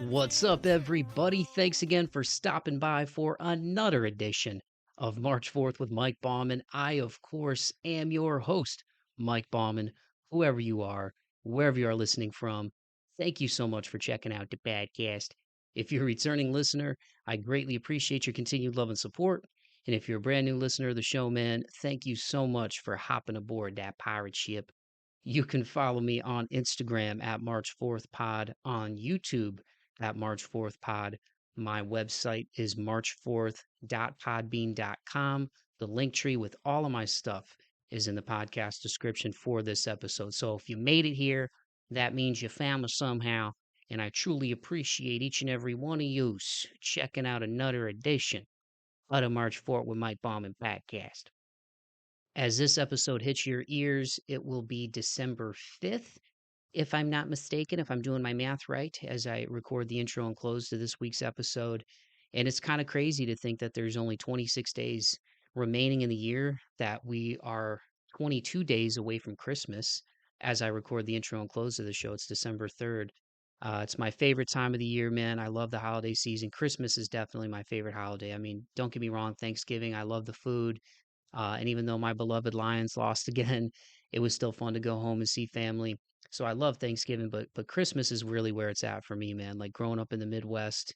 What's up, everybody? Thanks again for stopping by for another edition of March 4th with Mike Bauman. I, of course, am your host, Mike Bauman. Whoever you are, wherever you are listening from, thank you so much for checking out the podcast. If you're a returning listener, I greatly appreciate your continued love and support. And if you're a brand new listener of the show, man, thank you so much for hopping aboard that pirate ship. You can follow me on Instagram at March 4th Pod, on YouTube at March 4th Pod. My website is march4th.podbean.com. The link tree with all of my stuff is in the podcast description for this episode. So if you made it here, that means you found me somehow. And I truly appreciate each and every one of you checking out another edition of the March 4th with Mike Bauman podcast. As this episode hits your ears, it will be December 5th, if I'm not mistaken, if I'm doing my math right, as I record the intro and close to this week's episode. And it's kind of crazy to think that there's only 26 days remaining in the year, that we are 22 days away from Christmas as I record the intro and close of the show. It's December 3rd. It's my favorite time of the year, man. I love the holiday season. Christmas is definitely my favorite holiday. I mean, don't get me wrong, Thanksgiving, I love the food. And even though my beloved Lions lost again, it was still fun to go home and see family. So I love Thanksgiving, but Christmas is really where it's at for me, man. Like growing up in the Midwest,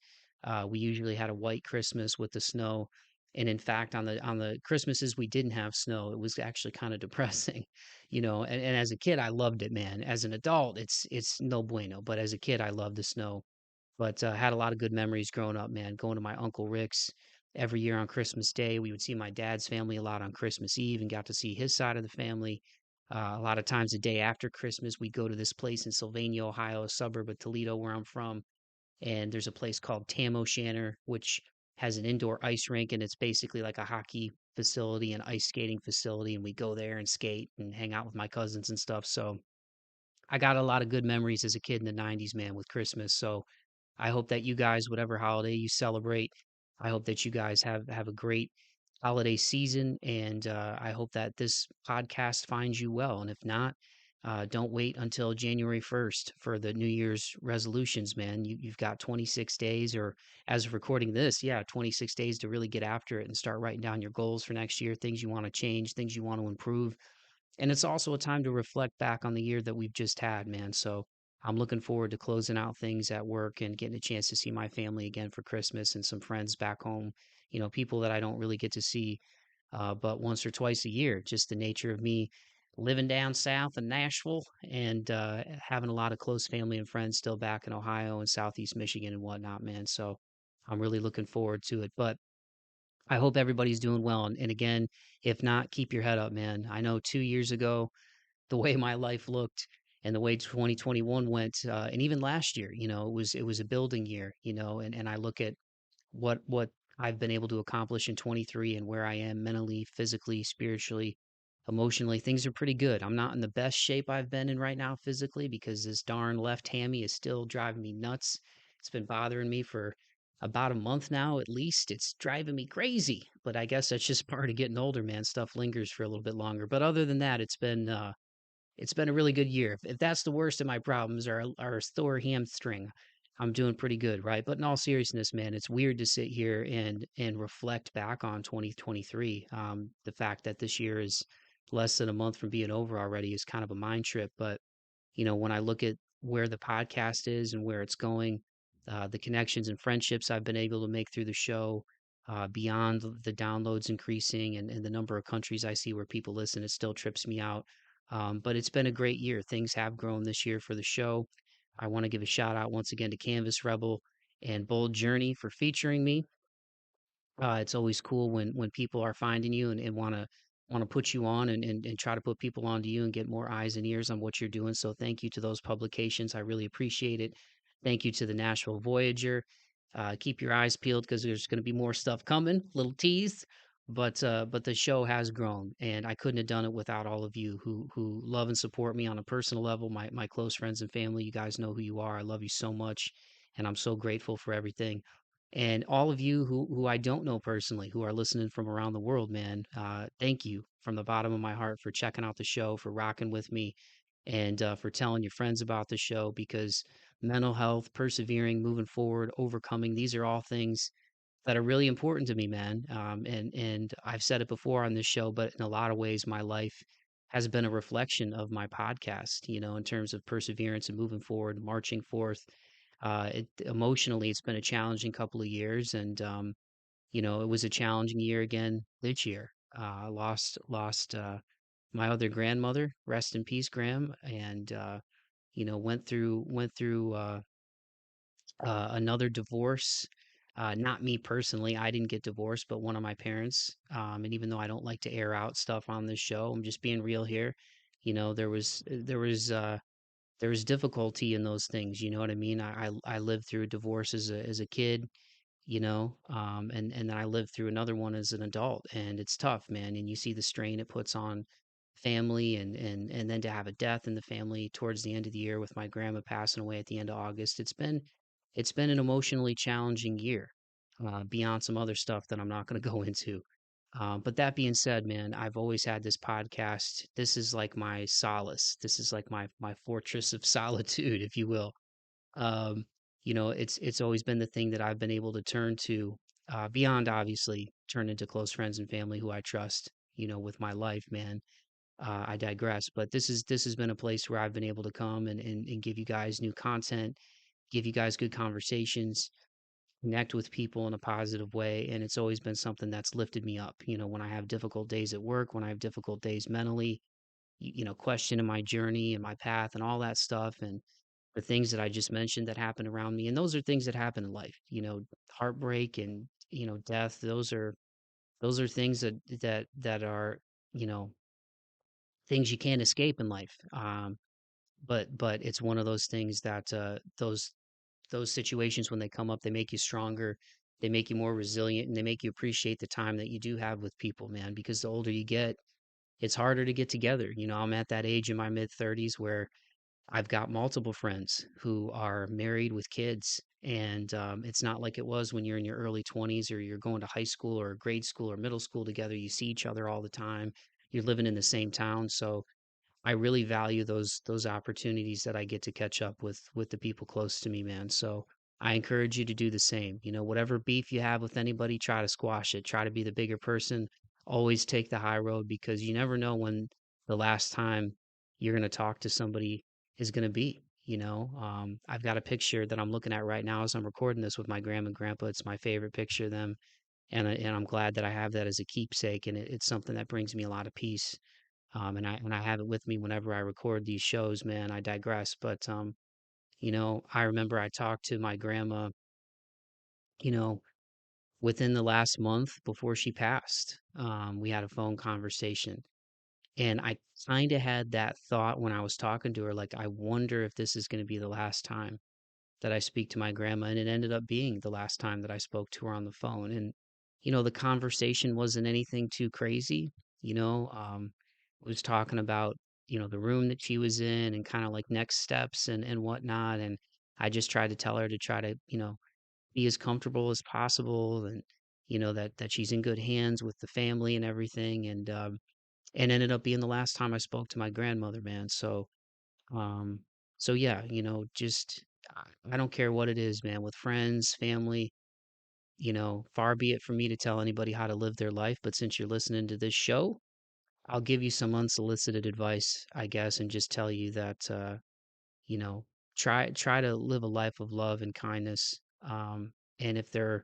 we usually had a white Christmas with the snow. And in fact, on the Christmases we didn't have snow, it was actually kind of depressing, you know. And as a kid, I loved it, man. As an adult, it's no bueno. But as a kid, I loved the snow. But had a lot of good memories growing up, man. Going to my Uncle Rick's every year on Christmas Day. We would see my dad's family a lot on Christmas Eve and got to see his side of the family. A lot of times the day after Christmas, we'd go to this place in Sylvania, Ohio, a suburb of Toledo where I'm from. And there's a place called Tam O'Shanter, which has an indoor ice rink. And it's basically like a hockey facility and ice skating facility. And we go there and skate and hang out with my cousins and stuff. So I got a lot of good memories as a kid in the 90s, man, with Christmas. So I hope that you guys, whatever holiday you celebrate, I hope that you guys have a great holiday season, and I hope that this podcast finds you well. And if not, don't wait until January 1st for the New Year's resolutions, man. You've got 26 days, or as of recording this, yeah, 26 days to really get after it and start writing down your goals for next year, things you want to change, things you want to improve. And it's also a time to reflect back on the year that we've just had, man. So I'm looking forward to closing out things at work and getting a chance to see my family again for Christmas and some friends back home, you know, people that I don't really get to see but once or twice a year. Just the nature of me living down south in Nashville and having a lot of close family and friends still back in Ohio and Southeast Michigan and whatnot, man. So I'm really looking forward to it. But I hope everybody's doing well. And again, if not, keep your head up, man. I know 2 years ago, the way my life looked and the way 2021 went, and even last year, you know, it was a building year, you know, and I look at what I've been able to accomplish in 23 and where I am mentally, physically, spiritually, emotionally. Things are pretty good. I'm not in the best shape I've been in right now physically because this darn left hammy is still driving me nuts. It's been bothering me for about a month now at least. It's driving me crazy, but I guess that's just part of getting older, man. Stuff lingers for a little bit longer. But other than that, it's been a really good year. If that's the worst of my problems are a sore hamstring, I'm doing pretty good, right? But in all seriousness, man, it's weird to sit here and reflect back on 2023. The fact that this year is less than a month from being over already is kind of a mind trip. But you know, when I look at where the podcast is and where it's going, the connections and friendships I've been able to make through the show, beyond the downloads increasing and the number of countries I see where people listen, it still trips me out. But it's been a great year. Things have grown this year for the show. I want to give a shout out once again to Canvas Rebel and Bold Journey for featuring me. It's always cool when people are finding you and want to put you on and try to put people onto you and get more eyes and ears on what you're doing. So thank you to those publications. I really appreciate it. Thank you to the Nashville Voyager. Keep your eyes peeled because there's going to be more stuff coming. Little tease, but the show has grown, and I couldn't have done it without all of you who love and support me on a personal level. My close friends and family. You guys know who you are. I love you so much, and I'm so grateful for everything. And all of you who I don't know personally, who are listening from around the world, man, thank you from the bottom of my heart for checking out the show, for rocking with me, and for telling your friends about the show. Because mental health, persevering, moving forward, overcoming. These are all things that are really important to me, man. And I've said it before on this show, but in a lot of ways, my life has been a reflection of my podcast. In terms of perseverance and moving forward, marching forth. Emotionally, it's been a challenging couple of years, and it was a challenging year again this year. Lost my other grandmother, rest in peace, Graham, and went through another divorce. Not me personally, I didn't get divorced, but one of my parents. And even though I don't like to air out stuff on this show, I'm just being real here. There was difficulty in those things. You know what I mean? I lived through a divorce as a kid, and then I lived through another one as an adult, and it's tough, man. And you see the strain it puts on family, and then to have a death in the family towards the end of the year with my grandma passing away at the end of August. It's been an emotionally challenging year, beyond some other stuff that I'm not going to go into. But that being said, man, I've always had this podcast. This is like my solace. This is like my fortress of solitude, if you will. um, it's always been the thing that I've been able to turn to, beyond obviously turn into close friends and family who I trust, with my life, man. I digress, but this has been a place where I've been able to come and give you guys new content, give you guys good conversations, connect with people in a positive way, and it's always been something that's lifted me up. When I have difficult days at work, when I have difficult days mentally, questioning my journey and my path and all that stuff, and the things that I just mentioned that happen around me. And those are things that happen in life, heartbreak and, death. Those are things that are, you know, things you can't escape in life. But it's one of those things that, those situations when they come up, they make you stronger, they make you more resilient, and they make you appreciate the time that you do have with people, man, because the older you get, it's harder to get together. I'm at that age in my mid 30s where I've got multiple friends who are married with kids, and it's not like it was when you're in your early 20s or you're going to high school or grade school or middle school together. You see each other all the time. You're living in the same town, so I really value those opportunities that I get to catch up with the people close to me, man. So I encourage you to do the same. Whatever beef you have with anybody, try to squash it. Try to be the bigger person. Always take the high road, because you never know when the last time you're going to talk to somebody is going to be. I've got a picture that I'm looking at right now as I'm recording this with my grandma and grandpa. It's my favorite picture of them, and I'm glad that I have that as a keepsake, and it's something that brings me a lot of peace. And I have it with me whenever I record these shows, man. I digress, but I remember I talked to my grandma, you know, within the last month before she passed. We had a phone conversation, and I kind of had that thought when I was talking to her, like, I wonder if this is going to be the last time that I speak to my grandma. And it ended up being the last time that I spoke to her on the phone. And, the conversation wasn't anything too crazy. Was talking about, the room that she was in and kind of like next steps and whatnot. And I just tried to tell her to try to, be as comfortable as possible, and, that she's in good hands with the family and everything. And ended up being the last time I spoke to my grandmother, man. Um, so yeah, just I don't care what it is, man, with friends, family, far be it for me to tell anybody how to live their life. But since you're listening to this show, I'll give you some unsolicited advice, I guess, and just tell you that, you know, try to live a life of love and kindness. And if they're,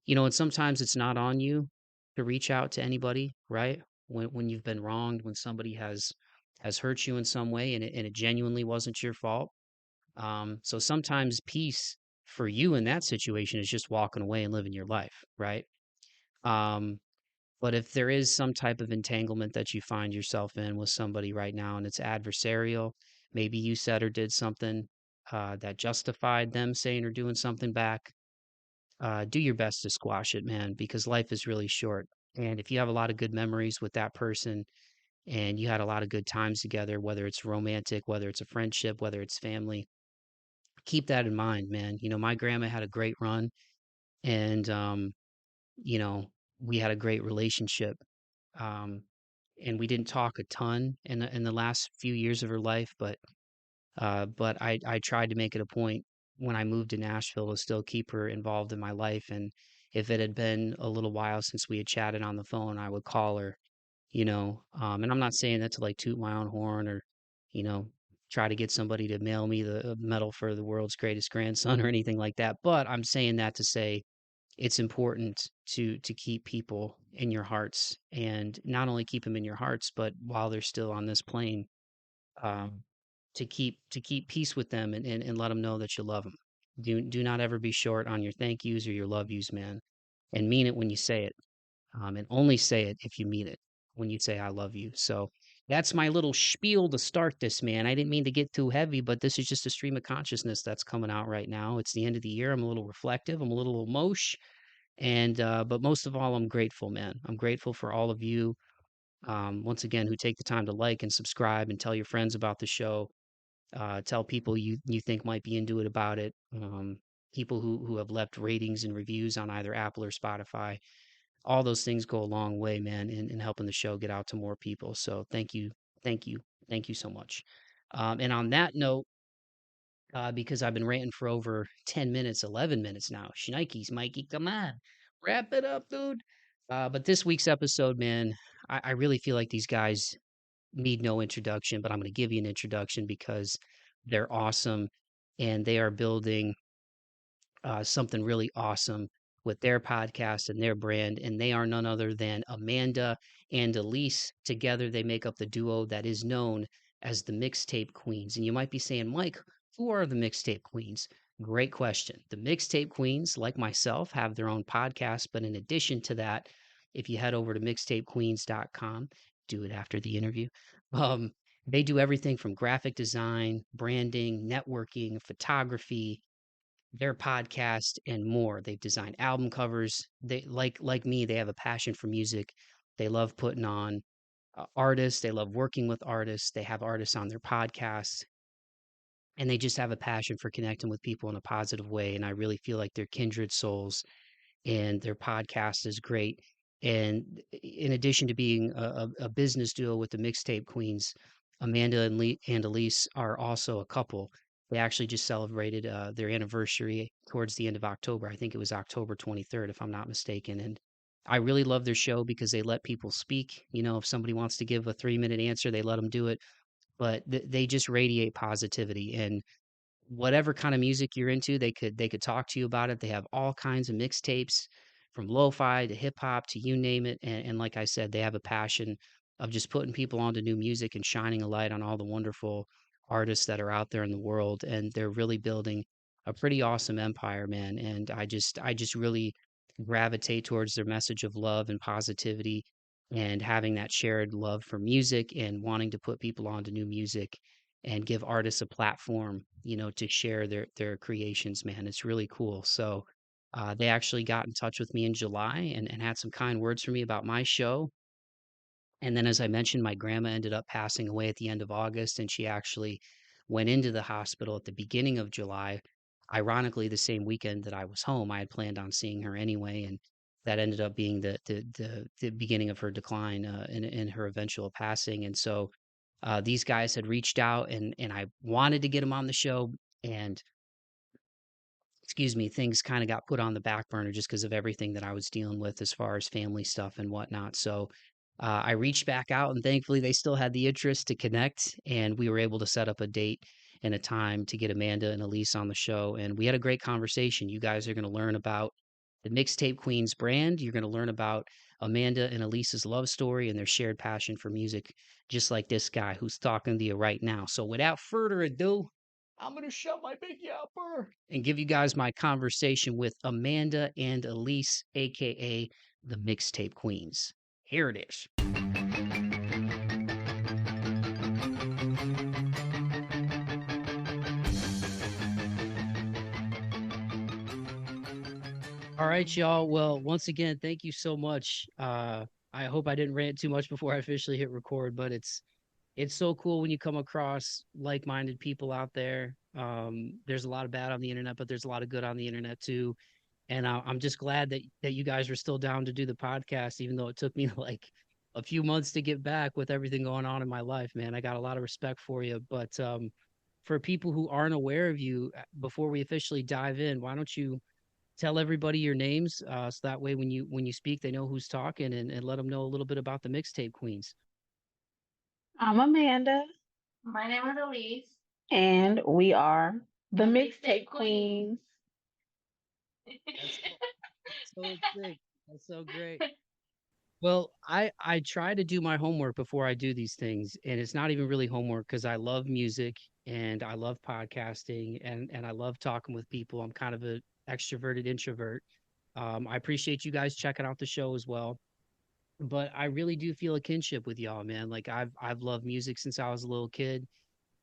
and sometimes it's not on you to reach out to anybody, right? When you've been wronged, when somebody has hurt you in some way, and it genuinely wasn't your fault. So sometimes peace for you in that situation is just walking away and living your life, right? Um, but if there is some type of entanglement that you find yourself in with somebody right now and it's adversarial, maybe you said or did something that justified them saying or doing something back, do your best to squash it, man, because life is really short. And if you have a lot of good memories with that person and you had a lot of good times together, whether it's romantic, whether it's a friendship, whether it's family, keep that in mind, man. My grandma had a great run, and you know, we had a great relationship. Um, and we didn't talk a ton in the last few years of her life, but I tried to make it a point when I moved to Nashville to still keep her involved in my life. And if it had been a little while since we had chatted on the phone, I would call her, and I'm not saying that to like toot my own horn or, you know, try to get somebody to mail me the medal for the world's greatest grandson or anything like that. But I'm saying that to say it's important to keep people in your hearts, and not only keep them in your hearts, but while they're still on this plane, um, to keep peace with them, and let them know that you love them. Do not ever be short on your thank yous or your love yous, man, and mean it when you say it, and only say it if you mean it when you say I love you. So that's my little spiel to start this, man. I didn't mean to get too heavy, but this is just a stream of consciousness that's coming out right now. It's the end of the year. I'm a little reflective. I'm a little emotion. And but most of all, I'm grateful, man. I'm grateful for all of you, once again, who take the time to like and subscribe and tell your friends about the show. Tell people you think might be into it about it. People who have left ratings and reviews on either Apple or Spotify. All those things go a long way, man, in helping the show get out to more people. So thank you, thank you, thank you so much. And on that note, because I've been ranting for over 10 minutes, 11 minutes now. Shnikes, Mikey, come on. Wrap it up, dude. But this week's episode, man, I really feel like these guys need no introduction, but I'm going to give you an introduction because they're awesome and they are building something really awesome with their podcast and their brand. And they are none other than Amanda and Elise. Together, they make up the duo that is known as the Mixtape Queens. And you might be saying, Mike, who are the Mixtape Queens? Great question. The Mixtape Queens, like myself, have their own podcast. But in addition to that, if you head over to mixtapequeens.com, do it after the interview. Um, they do everything from graphic design, branding, networking, photography, their podcast, and more. They've designed album covers. They like me, they have a passion for music. They love putting on artists. They love working with artists. They have artists on their podcasts, and they just have a passion for connecting with people in a positive way. And I really feel like they're kindred souls, and their podcast is great. And in addition to being a business duo with the Mixtape Queens, Amanda and Elise are also a couple. They actually just celebrated their anniversary towards the end of October. I think it was October 23rd, if I'm not mistaken. And I really love their show because they let people speak. If somebody wants to give a 3-minute answer, they let them do it. But they just radiate positivity, and whatever kind of music you're into, they could talk to you about it. They have all kinds of mixtapes, from lo-fi to hip hop to you name it. And like I said, they have a passion of just putting people onto new music and shining a light on all the wonderful artists that are out there in the world. And they're really building a pretty awesome empire, man. And I just really gravitate towards their message of love and positivity, and having that shared love for music and wanting to put people onto new music and give artists a platform, to share their creations, man. It's really cool. So they actually got in touch with me in July, and had some kind words for me about my show. And then, as I mentioned, my grandma ended up passing away at the end of August, and she actually went into the hospital at the beginning of July. Ironically, the same weekend that I was home, I had planned on seeing her anyway, and that ended up being the beginning of her decline, in her eventual passing. And so these guys had reached out, and I wanted to get them on the show, and excuse me, things kind of got put on the back burner just because of everything that I was dealing with as far as family stuff and whatnot. So I reached back out, and thankfully they still had the interest to connect, and we were able to set up a date and a time to get Amanda and Elise on the show. And we had a great conversation. You guys are going to learn about the Mixtape Queens brand. You're going to learn about Amanda and Elise's love story and their shared passion for music, just like this guy who's talking to you right now. So without further ado, I'm going to shut my big yapper and give you guys my conversation with Amanda and Elise, aka the Mixtape Queens. Here it is. All right, y'all. Well, once again, thank you so much. I hope I didn't rant too much before I officially hit record, but it's so cool when you come across like-minded people out there. There's a lot of bad on the internet, but there's a lot of good on the internet too. And I'm just glad that you guys are still down to do the podcast, even though it took me like a few months to get back with everything going on in my life, man. I got a lot of respect for you, but for people who aren't aware of you, before we officially dive in, why don't you tell everybody your names, so that way when you speak, they know who's talking, and let them know a little bit about the Mixtape Queens. I'm Amanda, My name is Elise. and we are the The Mixtape Mixtape Queens. That's so sick. That's so great. Well, I try to do my homework before I do these things, and it's not even really homework because I love music and I love podcasting and I love talking with people. I'm kind of an extroverted introvert. I appreciate you guys checking out the show as well, but I really do feel a kinship with y'all, man. Like I've loved music since I was a little kid,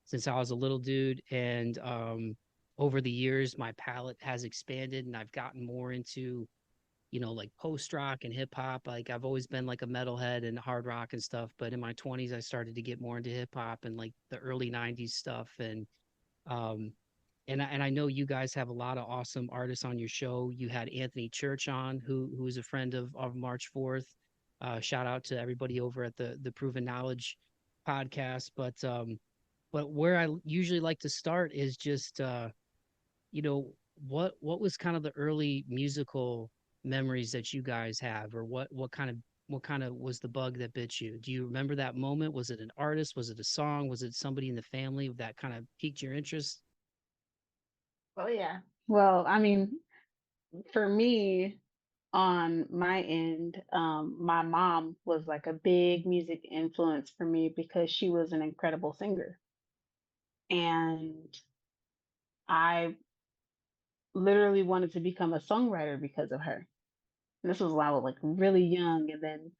since I was a little dude, and over the years my palette has expanded and I've gotten more into, like post rock and hip hop. Like I've always been like a metalhead and hard rock and stuff, but in my 20s I started to get more into hip hop and like the early 90s stuff. Um and I know you guys have a lot of awesome artists on your show. You had Anthony Church on, who is a friend of March 4th. Shout out to everybody over at the Proven Knowledge podcast. But where I usually like to start is just you know, what was kind of the early musical memories that you guys have, or what kind of was the bug that bit you? Do you remember that moment? Was it an artist? Was it a song? Was it somebody in the family that kind of piqued your interest? Oh yeah. Well, I mean, for me, on my end, my mom was like a big music influence for me because she was an incredible singer. And I literally wanted to become a songwriter because of her. And this was when I was like really young. And then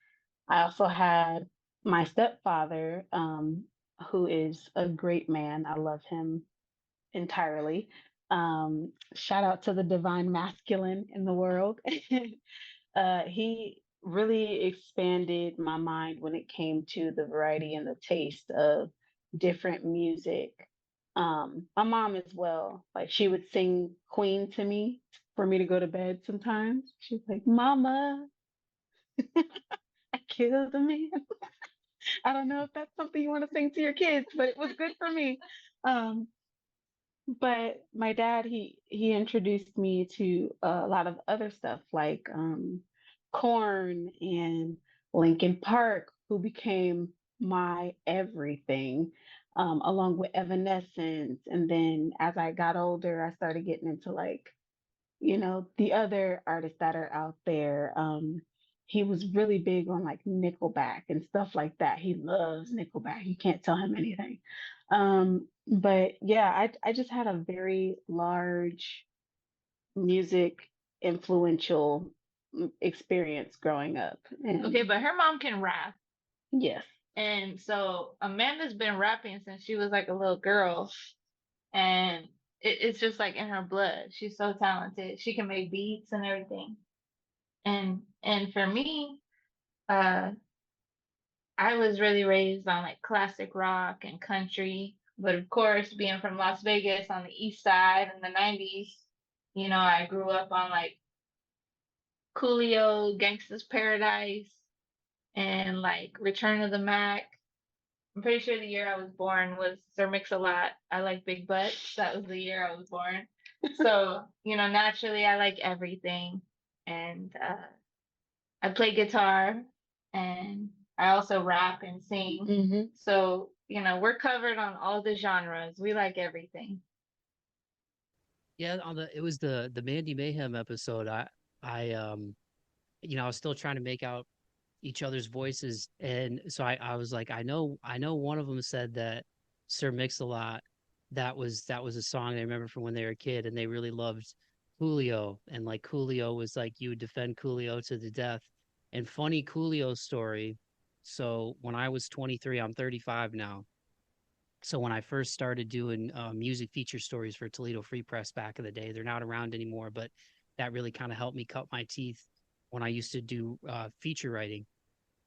I also had my stepfather, who is a great man. I love him entirely. Shout out to the divine masculine in the world. He really expanded my mind when it came to the variety and the taste of different music. My mom as well, like she would sing Queen to me for me to go to bed sometimes. She's like, Mama, I killed a man. I don't know if that's something you want to sing to your kids, but it was good for me. Um, but my dad, he introduced me to a lot of other stuff like Corn and Linkin Park, who became my everything, along with Evanescence. And then as I got older, I started getting into like, the other artists that are out there. He was really big on like Nickelback and stuff like that. He loves Nickelback. You can't tell him anything. But yeah, I just had a very large music influential experience growing up. And Okay, but her mom can rap. yes. And so Amanda's been rapping since she was like a little girl. And it's just like in her blood. She's so talented. She can make beats and everything. And for me, uh, I was really raised on like classic rock and country. But of course, being from Las Vegas on the east side in the 90s, I grew up on like Coolio, Gangsta's Paradise, and like Return of the Mac. I'm pretty sure the year I was born was Sir Mix-a-Lot. I like big butts. That was the year I was born. So, naturally I like everything. And I play guitar and I also rap and sing. Hmm. So, we're covered on all the genres. We like everything. Yeah, it was the Mandy Mayhem episode. I was still trying to make out each other's voices, and so I was like, I know one of them said that Sir Mix-a-Lot, that was a song they remember from when they were a kid, and they really loved Coolio, and like Coolio was like you would defend Coolio to the death. And funny Coolio story. So when I was 23, I'm 35 now. So when I first started doing music feature stories for Toledo Free Press back in the day, they're not around anymore, but that really kind of helped me cut my teeth when I used to do feature writing.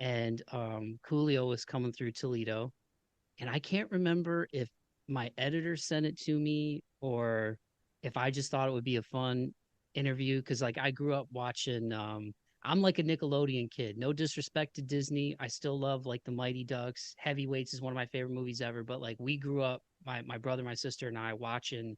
And Coolio was coming through Toledo, and I can't remember if my editor sent it to me or if I just thought it would be a fun interview, because like I grew up watching I'm like a Nickelodeon kid. No disrespect to Disney. I still love like the Mighty Ducks. Heavyweights is one of my favorite movies ever, but like we grew up my brother, my sister, and I watching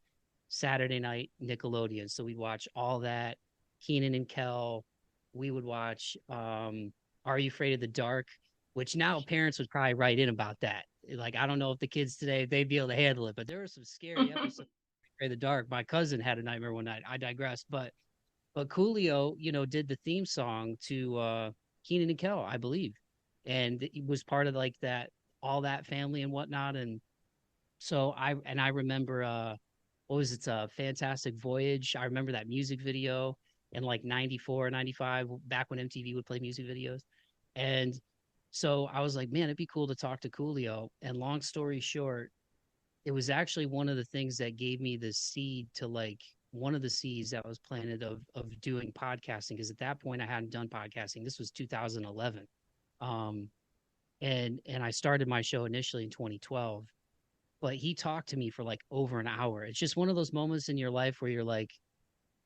Saturday night Nickelodeon. So we'd watch all that, Keenan and Kel. We would watch Are You Afraid of the Dark? Which now parents would probably write in about that. Like, I don't know if the kids today they'd be able to handle it, but there were some scary episodes of Afraid of the Dark. My cousin had a nightmare one night. I digress, but Coolio, did the theme song to Keenan and Kel, I believe, and it was part of like that all that family and whatnot. And so I remember what was it, Fantastic Voyage. I remember that music video in like 94, 95, back when MTV would play music videos. And so I was like, man, it'd be cool to talk to Coolio. And long story short, it was actually one of the things that gave me the seed to like one of the seeds that was planted of doing podcasting, because at that point I hadn't done podcasting. This was 2011. Um and I started my show initially in 2012, but he talked to me for like over an hour. It's just one of those moments in your life where you're like,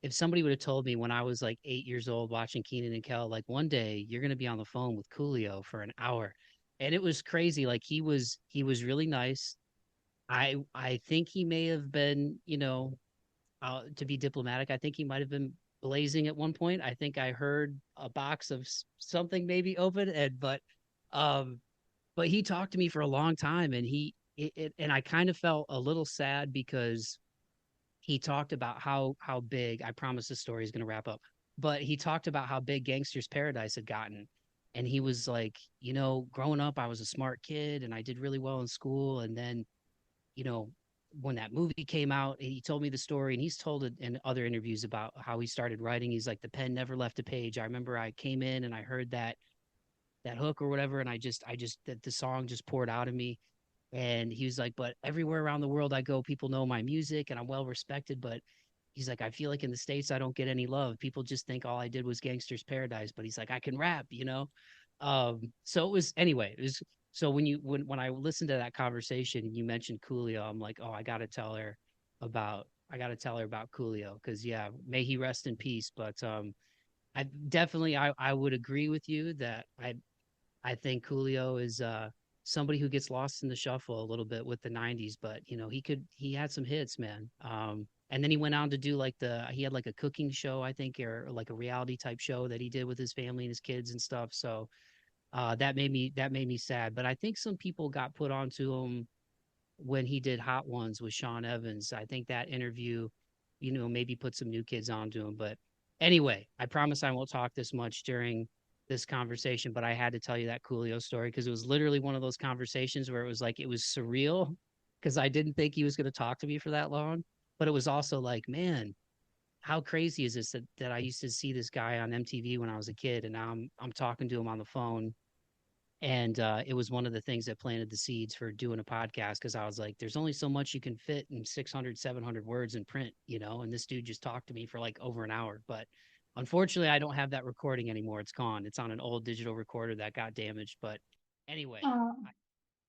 if somebody would have told me when I was like 8 years old watching Keenan and Kel, like one day you're gonna be on the phone with Coolio for an hour. And it was crazy. Like he was really nice. I think he may have been, to be diplomatic, I think he might have been blazing at one point. I think I heard a box of something maybe open, um, but he talked to me for a long time, and and I kind of felt a little sad because he talked about how big. I promise this story is going to wrap up, but he talked about how big Gangster's Paradise had gotten, and he was like, growing up, I was a smart kid and I did really well in school, and then you know, when that movie came out, he told me the story, and he's told it in other interviews about how he started writing. He's like, the pen never left a page. I remember I came in and I heard that hook or whatever, and I just that the song just poured out of me. And he was like, but everywhere around the world I go, people know my music and I'm well respected. But he's like, I feel like in the States I don't get any love. People just think all I did was Gangster's Paradise. But he's like, I can rap. So it was anyway, it was so when I listened to that conversation and you mentioned Coolio, I'm like, oh, I gotta tell her about Coolio, because yeah, may he rest in peace. But I would agree with you that I think Coolio is somebody who gets lost in the shuffle a little bit with the 90s, but he had some hits, man. And then he went on to do he had like a cooking show, I think, or like a reality type show that he did with his family and his kids and stuff. So that made me sad. But I think some people got put onto him when he did Hot Ones with Sean Evans. I think that interview, maybe put some new kids onto him. But anyway, I promise I won't talk this much during this conversation, but I had to tell you that Coolio story because it was literally one of those conversations where it was like, it was surreal because I didn't think he was going to talk to me for that long. But it was also like, man, how crazy is this that I used to see this guy on MTV when I was a kid, and now I'm talking to him on the phone. And it was one of the things that planted the seeds for doing a podcast, because I was like, there's only so much you can fit in 600, 700 words in print, and this dude just talked to me for like over an hour. But unfortunately, I don't have that recording anymore. It's gone. It's on an old digital recorder that got damaged. But anyway, Oh, I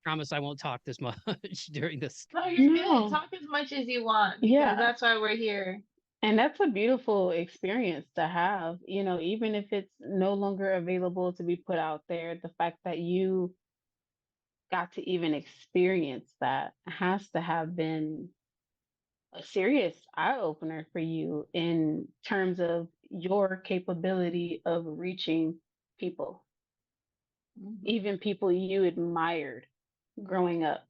promise I won't talk this much during this. no, you're good. No. Talk as much as you want because Yeah. that's why we're here. And that's a beautiful experience to have, even if it's no longer available to be put out there, the fact that you got to even experience that has to have been a serious eye opener for you in terms of your capability of reaching people, even people you admired growing up.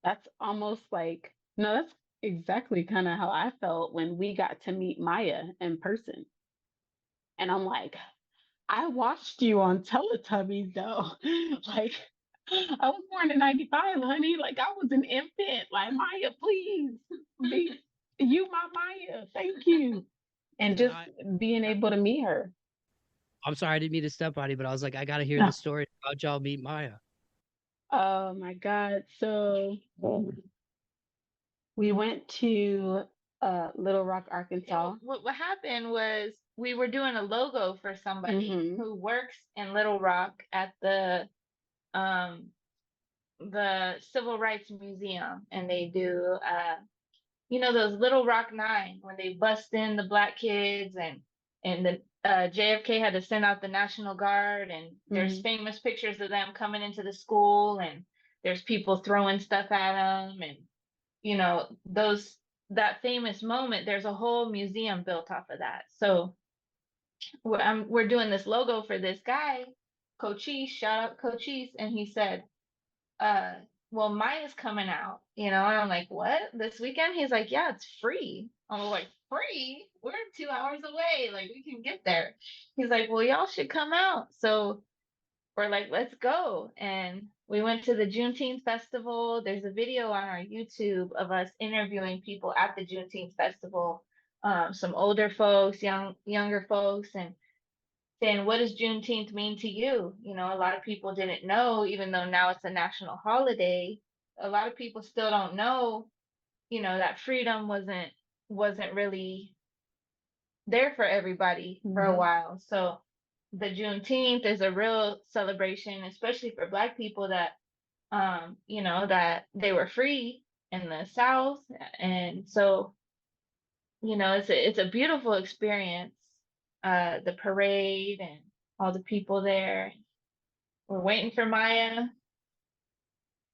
That's almost like, no, that's exactly kind of how I felt when we got to meet Maya in person. And I'm like, I watched you on Teletubbies though. Like, I was born in 95, honey. Like, I was an infant. Like, Maya, please be you, my Maya. Thank you. And just being able to meet her. I'm sorry, I didn't mean to step on you, but I was like, I got to hear No. the story about y'all meet Maya. Oh my God. So we went to Little Rock, Arkansas. What happened was we were doing a logo for somebody Mhm. who works in Little Rock at um the Civil Rights Museum, and they do those Little Rock Nine when they bust in the black kids, and the JFK had to send out the National Guard, and there's Mhm. famous pictures of them coming into the school, and there's people throwing stuff at them, and you know, that famous moment, there's a whole museum built off of that. So we're doing this logo for this guy, Cochise, shout out Cochise, and he said, uh, well, Maya's coming out, you know, and I'm like, what? This weekend? He's like, yeah, it's free. I'm like, free? We're 2 hours away. Like, we can get there. He's like, well, y'all should come out. So we're like, let's go. And we went to the Juneteenth festival. There's a video on our YouTube of us interviewing people at the Juneteenth festival, some older folks, younger folks, and saying, what does Juneteenth mean to you? You know, a lot of people didn't know, even though now it's a national holiday. A lot of people still don't know, you know, that freedom wasn't really there for everybody for a while. So the Juneteenth is a real celebration, especially for Black people that you know, that they were free in the South. And so, you know, it's a beautiful experience. The parade and all the people there. We're waiting for Maya,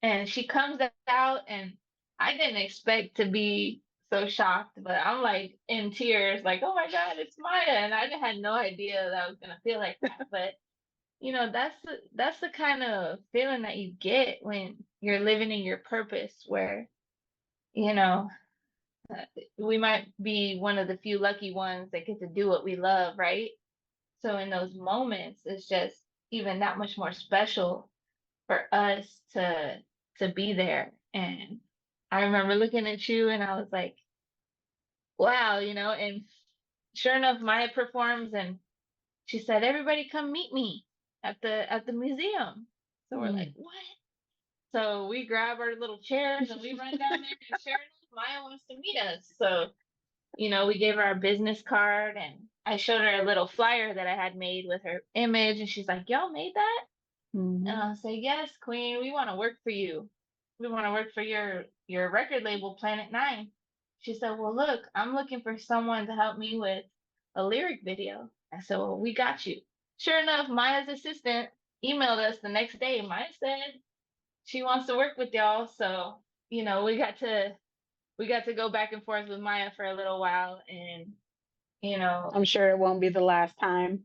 and she comes out, and I didn't expect to be so shocked, but I'm like in tears, like, oh my God, it's Maya. And I had no idea that I was gonna feel like that. But you know, that's the kind of feeling that you get when you're living in your purpose, where, you know, uh, we might be one of the few lucky ones that get to do what we love, right? So in those moments, it's just even that much more special for us to be there. And I remember looking at you and I was like, wow, you know, and sure enough, Maya performs and she said, everybody come meet me at the museum. So we're like, what? So we grab our little chairs and we run down there, and sure enough, Maya wants to meet us. So, you know, we gave her our business card and I showed her a little flyer that I had made with her image, and she's like, y'all made that? And I'll say, yes, Queen, we want to work for you. We want to work for your record label, Planet Nine. She said, well, look, I'm looking for someone to help me with a lyric video. I said, well, we got you. Sure enough, Maya's assistant emailed us the next day. Maya said she wants to work with y'all. So, you know, we got to go back and forth with Maya for a little while, and you know, I'm sure it won't be the last time.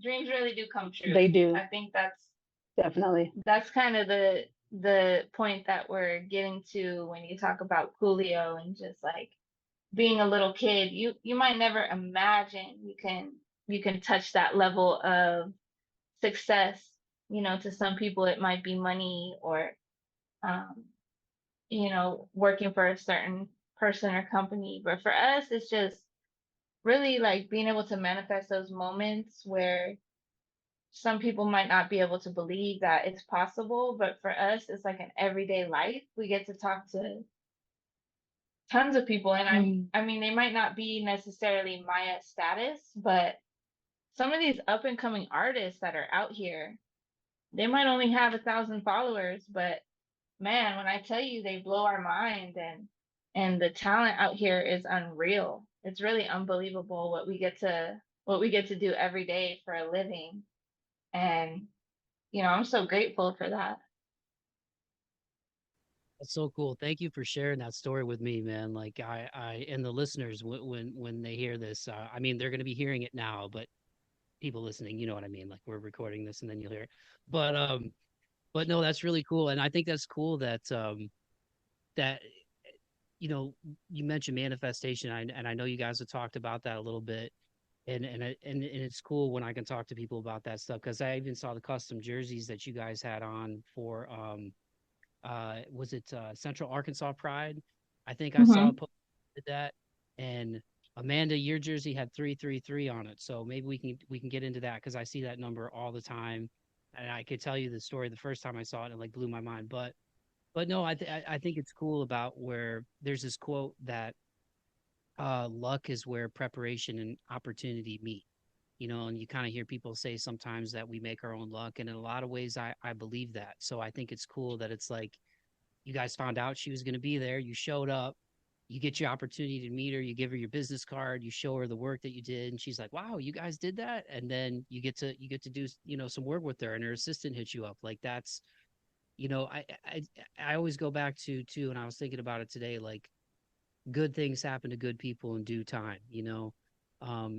dreams really do come true. They do. I think Definitely. that's kind of the point that we're getting to when you talk about Coolio and just like being a little kid. You might never imagine you can touch that level of success. You know, to some people it might be money or um, you know, working for a certain person or company. But for us, it's just really like being able to manifest those moments where some people might not be able to believe that it's possible, but for us, it's like an everyday life. We get to talk to tons of people, and I mean, they might not be necessarily Maya status, but some of these up and coming artists that are out here, they might only have 1,000 followers, but man, when I tell you they blow our mind, and the talent out here is unreal. It's really unbelievable what we get to do every day for a living. And you know, I'm so grateful for that. That's so cool. Thank you for sharing that story with me, man. Like and the listeners, when they hear this, I mean, they're going to be hearing it now, but people listening, you know what I mean? Like we're recording this and then you'll hear it. But no, that's really cool. And I think that's cool that, you know, you mentioned manifestation. And I know you guys have talked about that a little bit. And it's cool when I can talk to people about that stuff, because I even saw the custom jerseys that you guys had on for was it Central Arkansas Pride? I think I saw a Hmm. post that did that. And Amanda, your jersey had 333 on it, so maybe we can get into that, because I see that number all the time, and I could tell you the story the first time I saw it, and it like blew my mind. But no, I think it's cool about where there's this quote that luck is where preparation and opportunity meet. You know, and you kind of hear people say sometimes that we make our own luck, and in a lot of ways, I believe that. So I think it's cool that it's like you guys found out she was going to be there. You showed up. You get your opportunity to meet her. You give her your business card. You show her the work that you did, and she's like, "Wow, you guys did that!" And then you get to do, you know, some work with her, and her assistant hits you up. Like I always go back to too, and I was thinking about it today, like good things happen to good people in due time.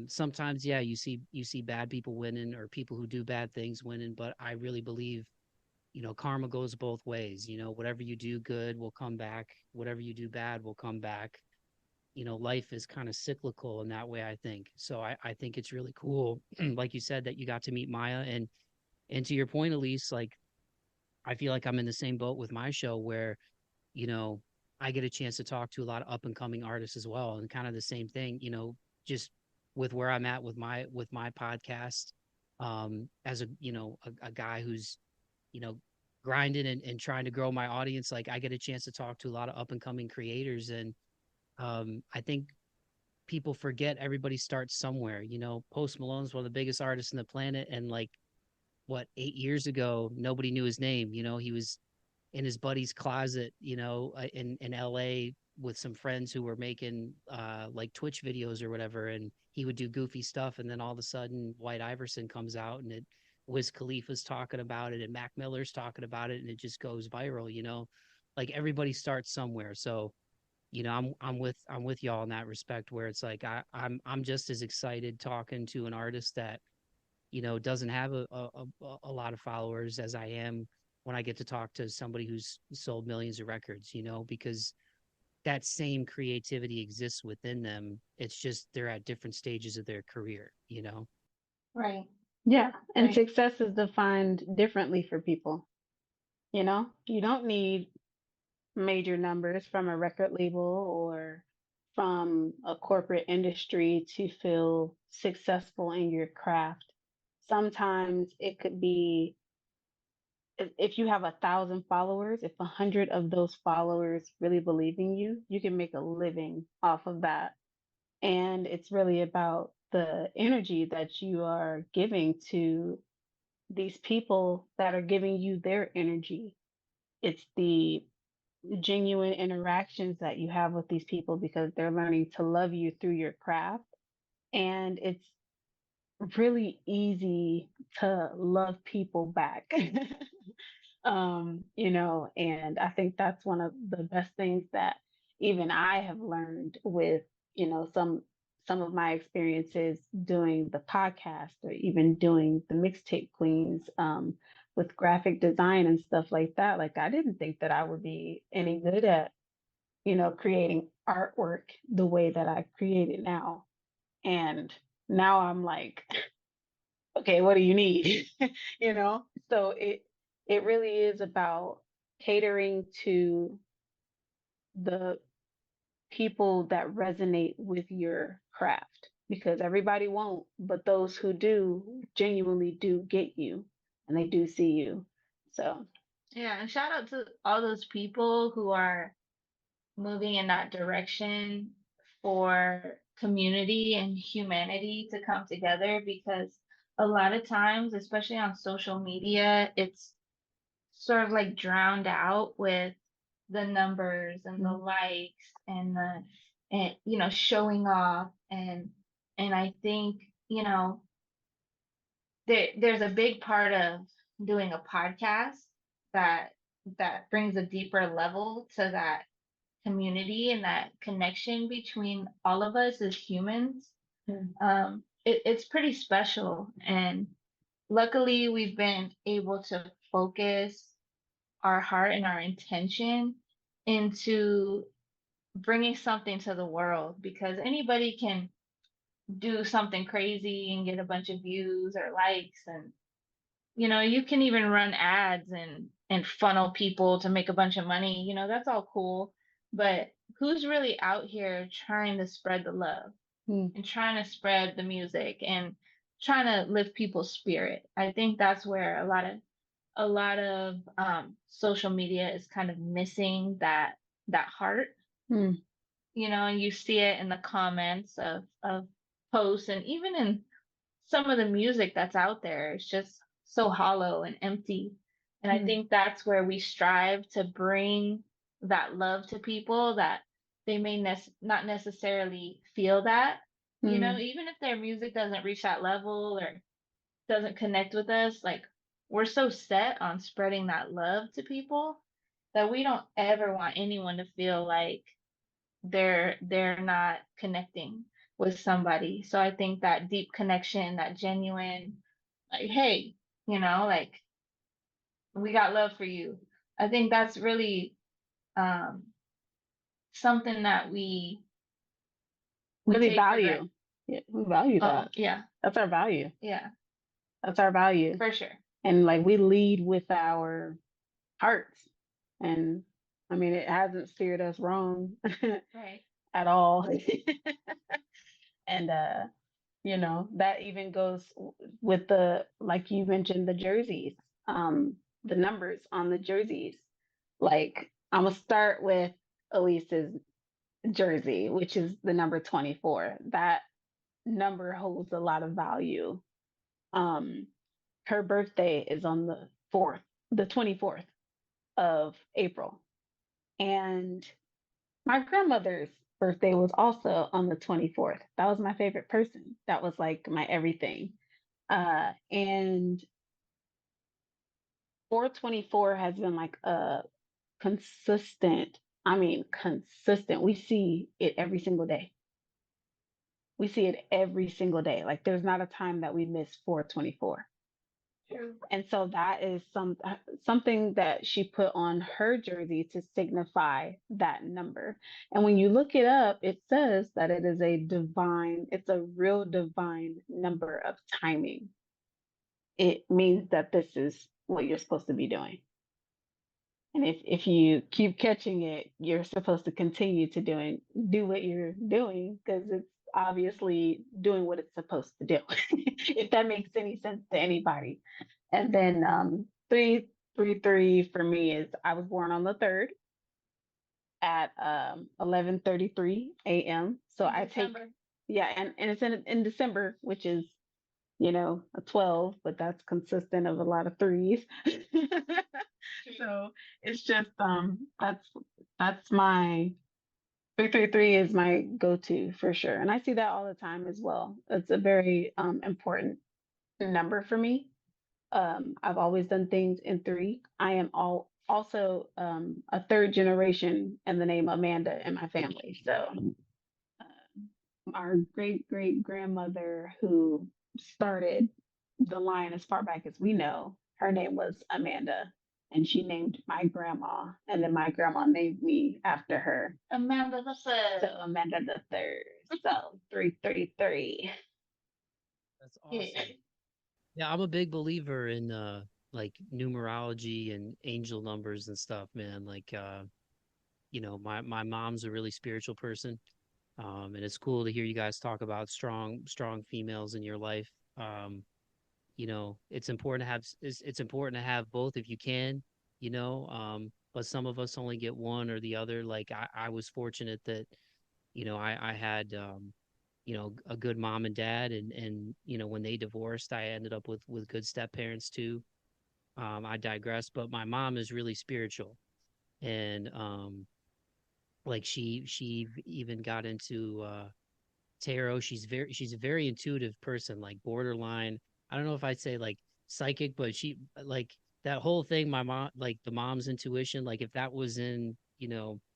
Sometimes, yeah, you see bad people winning or people who do bad things winning, but I really believe, karma goes both ways. Whatever you do good will come back. Whatever you do bad will come back. Life is kind of cyclical in that way, I think. So I think it's really cool, like you said, that you got to meet Maya. And to your point, Elise, like I feel like I'm in the same boat with my show where, you know, I get a chance to talk to a lot of up and coming artists as well. And kind of the same thing, just with where I'm at with my podcast, as a guy who's, you know, grinding and trying to grow my audience. Like I get a chance to talk to a lot of up and coming creators. And I think people forget everybody starts somewhere. Post Malone's one of the biggest artists in the planet. And like, what, 8 years ago, nobody knew his name. He was in his buddy's closet, in LA with some friends who were making like Twitch videos or whatever, and he would do goofy stuff, and then all of a sudden White Iverson comes out, and Wiz Khalifa's talking about it, and Mac Miller's talking about it, and it just goes viral. Like everybody starts somewhere. So I'm with y'all in that respect, where it's like I'm just as excited talking to an artist that doesn't have a lot of followers as I am when I get to talk to somebody who's sold millions of records, because that same creativity exists within them. It's just they're at different stages of their career. Right. Yeah. And Right. success is defined differently for people. You don't need major numbers from a record label or from a corporate industry to feel successful in your craft. Sometimes it could be if you have 1,000 followers, if 100 of those followers really believe in you, you can make a living off of that. And it's really about the energy that you are giving to these people that are giving you their energy. It's the genuine interactions that you have with these people because they're learning to love you through your craft. And it's really easy to love people back. And I think that's one of the best things that even I have learned with, some of my experiences doing the podcast or even doing the Mixtape Queens, with graphic design and stuff like that. Like I didn't think that I would be any good at, creating artwork the way that I create it now. And now I'm like, okay, what do you need? you know? So it really is about catering to the people that resonate with your craft because everybody won't, but those who do genuinely do get you and they do see you. So, Yeah, and shout out to all those people who are moving in that direction for community and humanity to come together because a lot of times, especially on social media, it's sort of like drowned out with the numbers and the mm, likes and the and showing off and I think there's a big part of doing a podcast that brings a deeper level to that community and that connection between all of us as humans. mm, It's pretty special, and luckily we've been able to focus our heart and our intention into bringing something to the world because anybody can do something crazy and get a bunch of views or likes, and you can even run ads and funnel people to make a bunch of money. That's all cool, but who's really out here trying to spread the love mm, and trying to spread the music and trying to lift people's spirit? I think that's where a lot of social media is kind of missing that heart, mm, and you see it in the comments of posts and even in some of the music that's out there. It's just so hollow and empty. And I mm, think that's where we strive to bring that love to people that they may not necessarily feel that, mm, even if their music doesn't reach that level or doesn't connect with us, like we're so set on spreading that love to people that we don't ever want anyone to feel like they're not connecting with somebody. So I think that deep connection, that genuine, like, hey, like, we got love for you. I think that's really um something that we Really take for granted. value. Yeah, we value Oh, that. yeah. That's our value. Yeah, That's our value. for sure. And like we lead with our hearts. And I mean, it hasn't steered us wrong Right. at all. And that even goes with the, like you mentioned, the jerseys, the numbers on the jerseys. Like I'm gonna start with Elise's jersey, which is the number 24. That number holds a lot of value. Um, her birthday is on the 24th of April. And my grandmother's birthday was also on the 24th. That was my favorite person. That was like my everything. And 424 has been like a consistent, I mean, consistent. We see it every single day. We see it every single day. Like there's not a time that we miss 424. True. And so that is something that she put on her jersey to signify that number. And when you look it up, it says that it's a real divine number of timing. It means that this is what you're supposed to be doing. And if you keep catching it, you're supposed to continue to do what you're doing because it's obviously doing what it's supposed to do. If that makes any sense to anybody. And then 333 for me is I was born on the 3rd at 11:33 a.m. So I take December. yeah, and it's in December, which is a 12, but that's consistent of a lot of threes. So it's just that's my 333 is my go-to for sure. And I see that all the time as well. It's a very important number for me. I've always done things in three. I am also a third generation in the name Amanda in my family. So our great great grandmother who started the line as far back as we know, her name was Amanda. And she named my grandma, and then my grandma named me after her. Amanda the So third. Amanda the third. So 333. That's Yeah. awesome. Yeah, I'm a big believer in like numerology and angel numbers and stuff, man. Like my mom's a really spiritual person. And it's cool to hear you guys talk about strong females in your life. It's important to have it's important to have both if you can, but some of us only get one or the other. Like I was fortunate that, I had a good mom and dad, and when they divorced, I ended up with good step parents too. I digress, but my mom is really spiritual, and like she even got into tarot. She's a very intuitive person, like borderline. I don't know if I'd say like psychic, but she like that whole thing. My mom, like the mom's intuition, like if that was in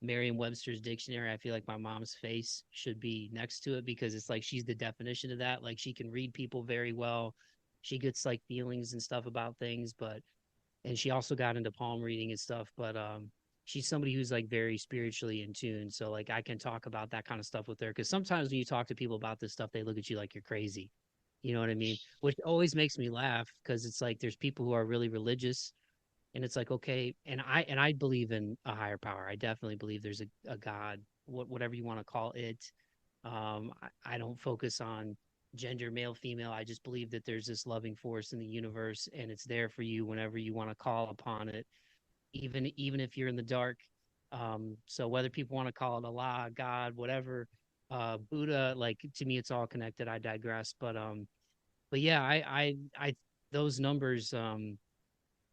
Merriam-Webster's dictionary, I feel like my mom's face should be next to it because it's like she's the definition of that. Like she can read people very well. She gets like feelings and stuff about things, and she also got into palm reading and stuff, but she's somebody who's like very spiritually in tune, so like I can talk about that kind of stuff with her because sometimes when you talk to people about this stuff they look at you like you're crazy, you know what I mean, which always makes me laugh because it's like there's people who are really religious, and it's like, okay, and I believe in a higher power. I definitely believe there's a god, whatever you want to call it. I don't focus on gender, male, female. I just believe that there's this loving force in the universe and it's there for you whenever you want to call upon it, even if you're in the dark. So whether people want to call it Allah, God, whatever, Buddha, like to me it's all connected. I digress. But yeah, I those numbers,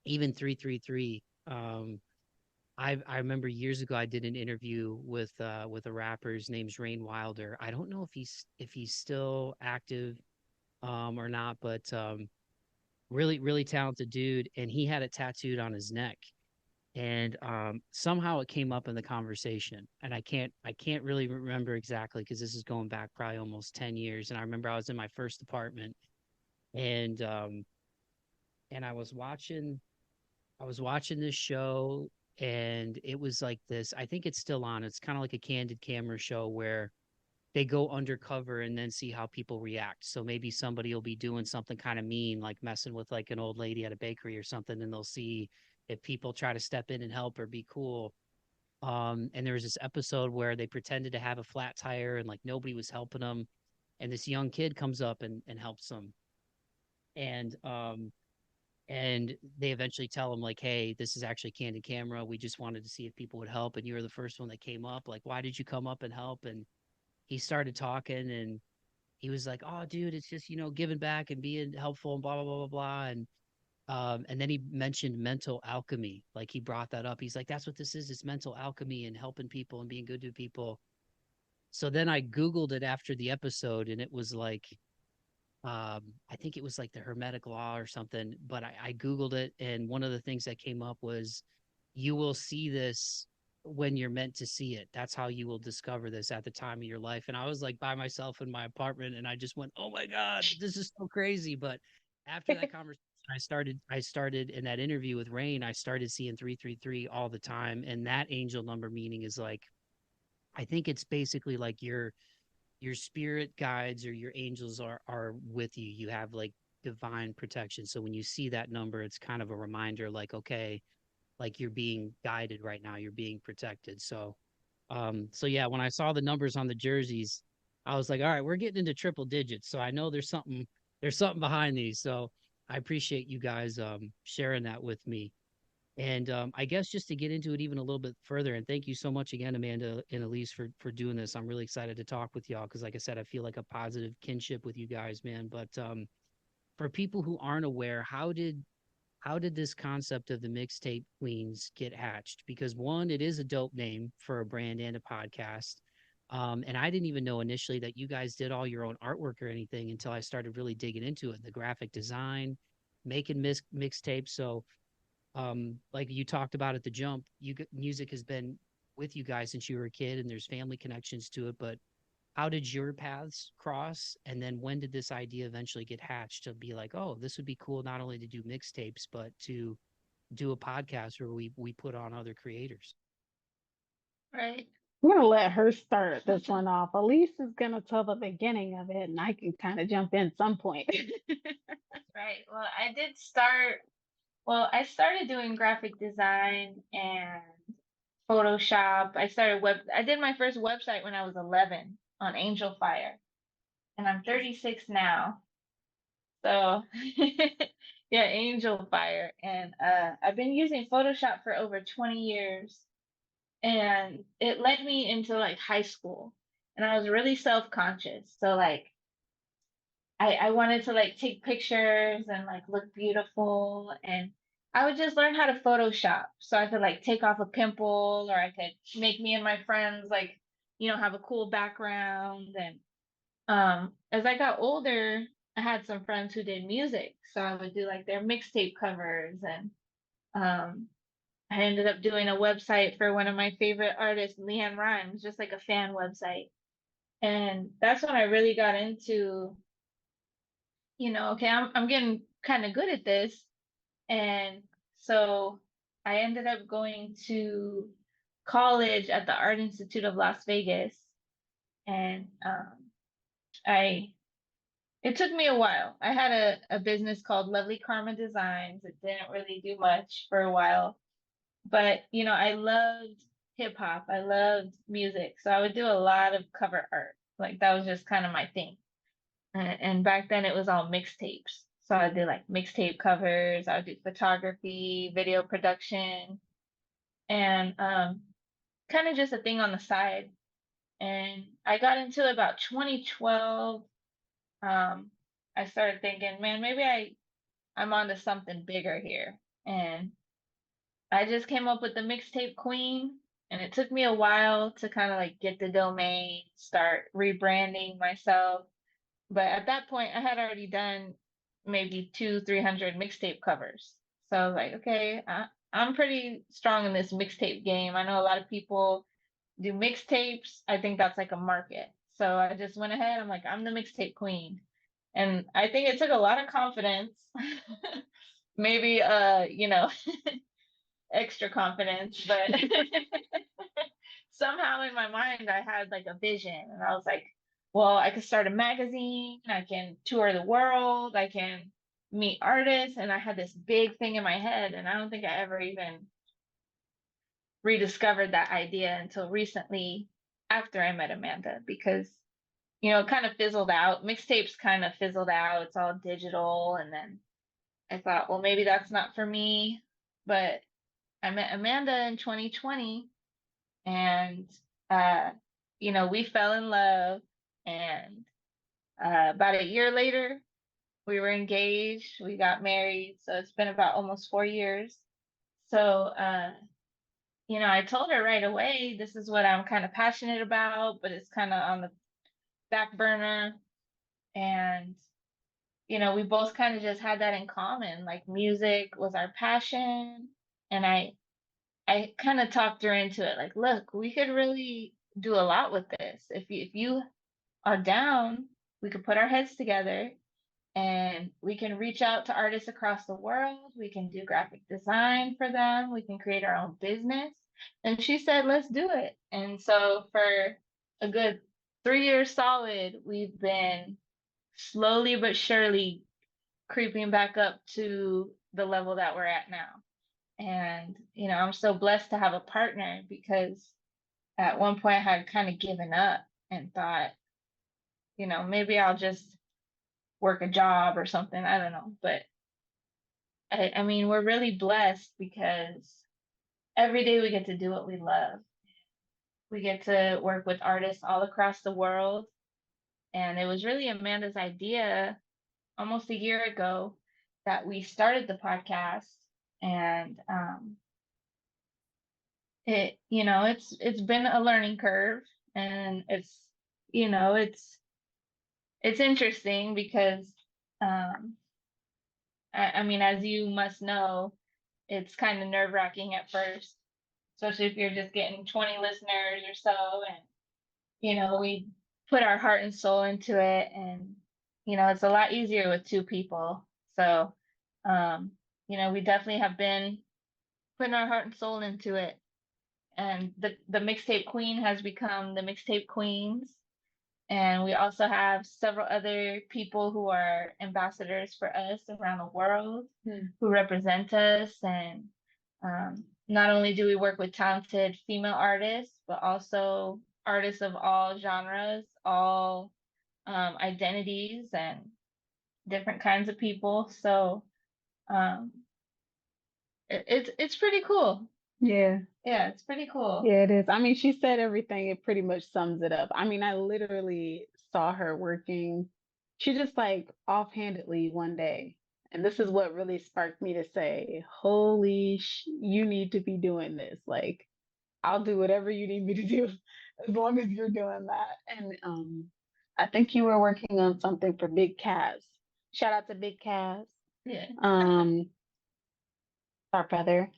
even 333. I remember years ago I did an interview with a rapper. His name's Rain Wilder. I don't know if he's still active or not, but really, really talented dude, and he had it tattooed on his neck. And somehow it came up in the conversation, and I can't really remember exactly because this is going back probably almost 10 years. And I remember I was in my first apartment, and and I was watching this show, and it was like this. I think it's still on. It's kind of like a candid camera show where they go undercover and then see how people react. So maybe somebody will be doing something kind of mean, like messing with like an old lady at a bakery or something, and they'll see if people try to step in and help or be cool. And there was this episode where they pretended to have a flat tire and like nobody was helping them, and this young kid comes up and helps them. And and they eventually tell him like, hey, this is actually candid camera, we just wanted to see if people would help, and you were the first one that came up, like why did you come up and help? And he started talking, and he was like, oh dude, it's just, giving back and being helpful and blah blah blah blah blah. And then he mentioned mental alchemy, like he brought that up. He's like, that's what this is, it's mental alchemy and helping people and being good to people. So then I googled it after the episode, and it was like, I think it was like the Hermetic Law or something, but I Googled it, and one of the things that came up was, you will see this when you're meant to see it. That's how you will discover this at the time of your life. And I was like by myself in my apartment, and I just went, oh my God, this is so crazy. But after that conversation, I started in that interview with Rain, I started seeing 333 all the time. And that angel number meaning is like, I think it's basically like your spirit guides or your angels are with you. You have like divine protection. So when you see that number, it's kind of a reminder, like, okay, like you're being guided right now, you're being protected. So yeah, when I saw the numbers on the jerseys, I was like, all right, we're getting into triple digits. So I know there's something behind these. So I appreciate you guys sharing that with me. And I guess just to get into it even a little bit further, and thank you so much again, Amanda and Elise, for doing this. I'm really excited to talk with y'all because, like I said, I feel like a positive kinship with you guys, man. But for people who aren't aware, how did this concept of the Mixtape Queens get hatched? Because one, it is a dope name for a brand and a podcast. And I didn't even know initially that you guys did all your own artwork or anything until I started really digging into it, the graphic design, making mixtapes. So like you talked about at the jump, music has been with you guys since you were a kid, and there's family connections to it. But how did your paths cross? And then when did this idea eventually get hatched to be like, oh, this would be cool not only to do mixtapes, but to do a podcast where we put on other creators? Right. I'm gonna let her start this one off. Elise is gonna tell the beginning of it, and I can kind of jump in some point. Right. I started doing graphic design and Photoshop. I did my first website when I was 11 on Angel Fire, and I'm 36 now. So, yeah, Angel Fire. And I've been using Photoshop for over 20 years, and it led me into like high school, and I was really self-conscious. So like I wanted to like take pictures and like look beautiful, and I would just learn how to Photoshop so I could like take off a pimple, or I could make me and my friends like, have a cool background. And as I got older, I had some friends who did music, so I would do like their mixtape covers. And um I ended up doing a website for one of my favorite artists, Leanne Rhymes, just like a fan website. And that's when I really got into, okay, I'm getting kind of good at this. And so I ended up going to college at the Art Institute of Las Vegas. And I it took me a while. I had a business called Lovely Karma Designs. It didn't really do much for a while. But, I loved hip hop. I loved music. So I would do a lot of cover art. Like that was just kind of my thing. And back then it was all mixtapes. So I did like mixtape covers, I would do photography, video production, and kind of just a thing on the side. And I got into it about 2012. Um, I started thinking, man, maybe I'm onto something bigger here. And I just came up with the Mixtape Queen, and it took me a while to kind of like get the domain, start rebranding myself. But at that point, I had already done maybe 300 mixtape covers. So I was like, okay, I'm pretty strong in this mixtape game. I know a lot of people do mixtapes. I think that's like a market. So I just went ahead. I'm like, I'm the mixtape queen. And I think it took a lot of confidence. Maybe extra confidence, but somehow in my mind I had like a vision and I was like, well, I could start a magazine, I can tour the world, I can meet artists, and I had this big thing in my head, and I don't think I ever even rediscovered that idea until recently after I met Amanda because it kind of fizzled out. Mixtapes kind of fizzled out. It's all digital, and then I thought, well, maybe that's not for me. But I met Amanda in 2020, and uh, we fell in love, and about a year later, we were engaged. We got married, so it's been about almost 4 years. So, I told her right away, this is what I'm kind of passionate about, but it's kind of on the back burner. And, we both kind of just had that in common. Like music was our passion. And I kind of talked her into it. Like, look, we could really do a lot with this. If you are down, we could put our heads together and we can reach out to artists across the world. We can do graphic design for them. We can create our own business. And she said, let's do it. And so for a good 3 years solid, we've been slowly but surely creeping back up to the level that we're at now. And, I'm so blessed to have a partner because at one point I had kind of given up and thought, maybe I'll just work a job or something. I don't know. But I mean, we're really blessed because every day we get to do what we love. We get to work with artists all across the world. And it was really Amanda's idea almost a year ago that we started the podcast. And it's been a learning curve, and it's interesting because um I mean, as you must know, it's kind of nerve-wracking at first, especially if you're just getting 20 listeners or so. And, we put our heart and soul into it. And, it's a lot easier with two people. So, we definitely have been putting our heart and soul into it. And the Mixtape Queen has become the Mixtape Queens. And we also have several other people who are ambassadors for us around the world who represent us. And not only do we work with talented female artists, but also artists of all genres, all identities, and different kinds of people. So um, it's pretty cool. Yeah. Yeah, it's pretty cool. Yeah, it is. I mean, she said everything. It pretty much sums it up. I mean, I literally saw her working. She just like offhandedly one day, and this is what really sparked me to say, "Holy, you need to be doing this. Like, I'll do whatever you need me to do, as long as you're doing that." And I think you were working on something for Big Kaz. Shout out to Big Kaz. Yeah. Our brother.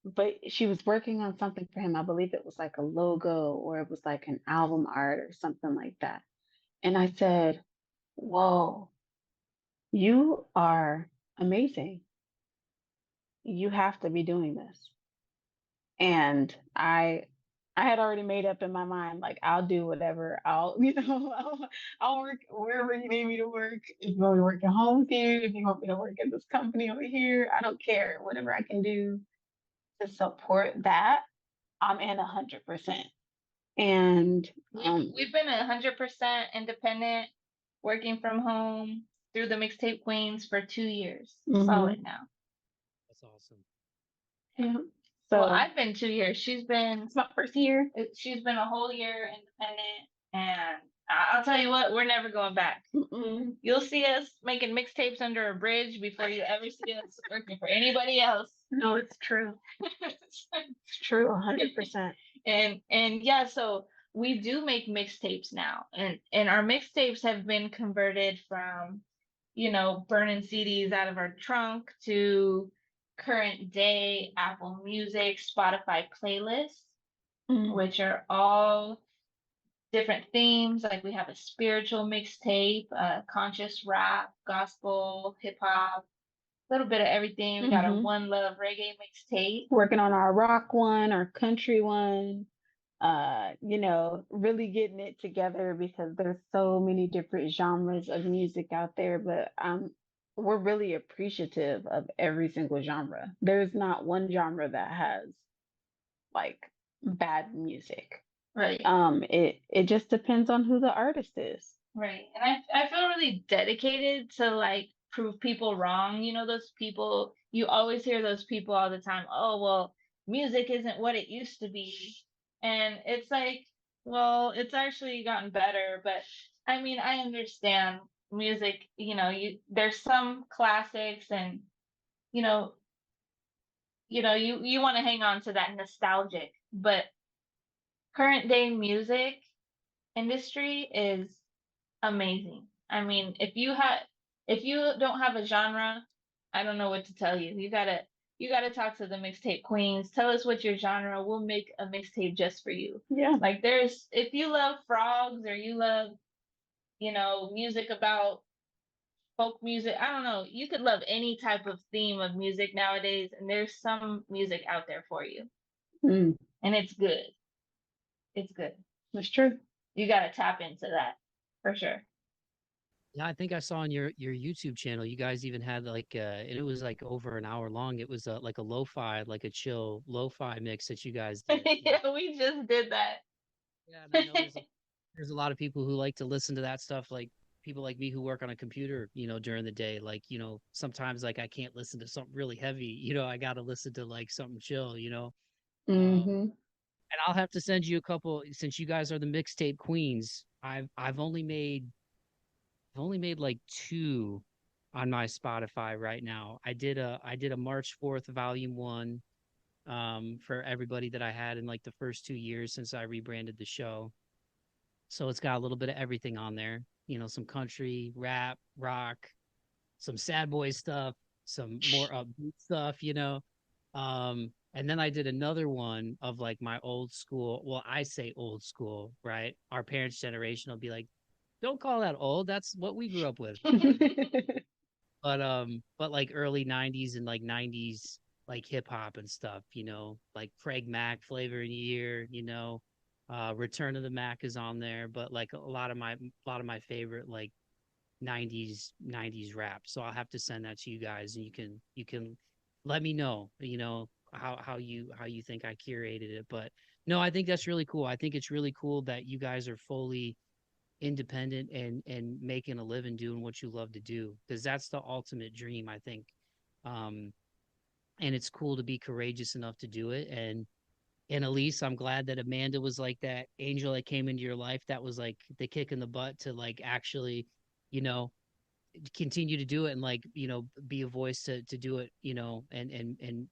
But she was working on something for him. I believe it was like a logo or it was like an album art or something like that. And I said, whoa, you are amazing. You have to be doing this. And I had already made up in my mind, like, I'll do whatever. I'll work wherever you need me to work. If you want me to work at home with you, if you want me to work at this company over here, I don't care. Whatever I can do to support that, I'm in 100%. And we've been 100% independent, working from home through the Mixtape Queens for 2 years. Solid now. That's awesome. Yeah. So I've been 2 years. It's my first year. She's been a whole year independent, and I'll tell you what, we're never going back. You'll see us making mixtapes under a bridge before you ever see us working for anybody else. No, it's true. It's true, 100%. And yeah, so we do make mixtapes now, and our mixtapes have been converted from, burning CDs out of our trunk to current day Apple Music, Spotify playlists, which are all different themes. Like we have a spiritual mixtape, conscious rap, gospel, hip hop, a little bit of everything. We got our One Love reggae mixtape. Working on our rock one, our country one. Really getting it together because there's so many different genres of music out there, but we're really appreciative of every single genre. There's not one genre that has like bad music. Right. It just depends on who the artist is. Right. And I feel really dedicated to like prove people wrong. Those people, you always hear those people all the time. Oh, well, music isn't what it used to be. And it's like, well, it's actually gotten better, but I mean, I understand music, there's some classics and you know, you want to hang on to that nostalgic, but current day music industry is amazing. I mean, if you don't have a genre, I don't know what to tell you. You gotta talk to the Mixtape Queens. Tell us what your genre. We'll make a mixtape just for you. Yeah. Like if you love frogs or you love, music about folk music, I don't know. You could love any type of theme of music nowadays, and there's some music out there for you. And it's good. It's good. That's true. You gotta tap into that for sure. Yeah, I think I saw on your YouTube channel, you guys even had like it was like over an hour long. It was like a lo-fi, like a chill lo-fi mix that you guys did. Yeah, we just did that. Yeah, and I know there's a lot of people who like to listen to that stuff, like people like me who work on a computer, during the day. Like, sometimes like I can't listen to something really heavy, I gotta listen to like something chill, and I'll have to send you a couple since you guys are the Mixtape Queens. I've only made like two on my Spotify right now. I did a March 4th volume 1 for everybody that I had in like the first 2 years since I rebranded the show. So it's got a little bit of everything on there. Some country, rap, rock, some sad boy stuff, some more upbeat stuff. And then I did another one of like my old school. Well, I say old school, right? Our parents' generation will be like, don't call that old. That's what we grew up with. But like early 90s and like 90s like hip hop and stuff, like Craig Mack, Flavor in Your Ear. Return of the Mac is on there, but like a lot of my favorite like 90s rap. So I'll have to send that to you guys, and you can let me know, how you think I curated it. But no, I think that's really cool. I think it's really cool that you guys are fully independent and making a living doing what you love to do, because that's the ultimate dream, I think. um and it's cool to be courageous enough to do it. And Elise, I'm glad that Amanda was like that angel that came into your life, that was like the kick in the butt to like actually, you know continue to do it, and like, be a voice to do it. And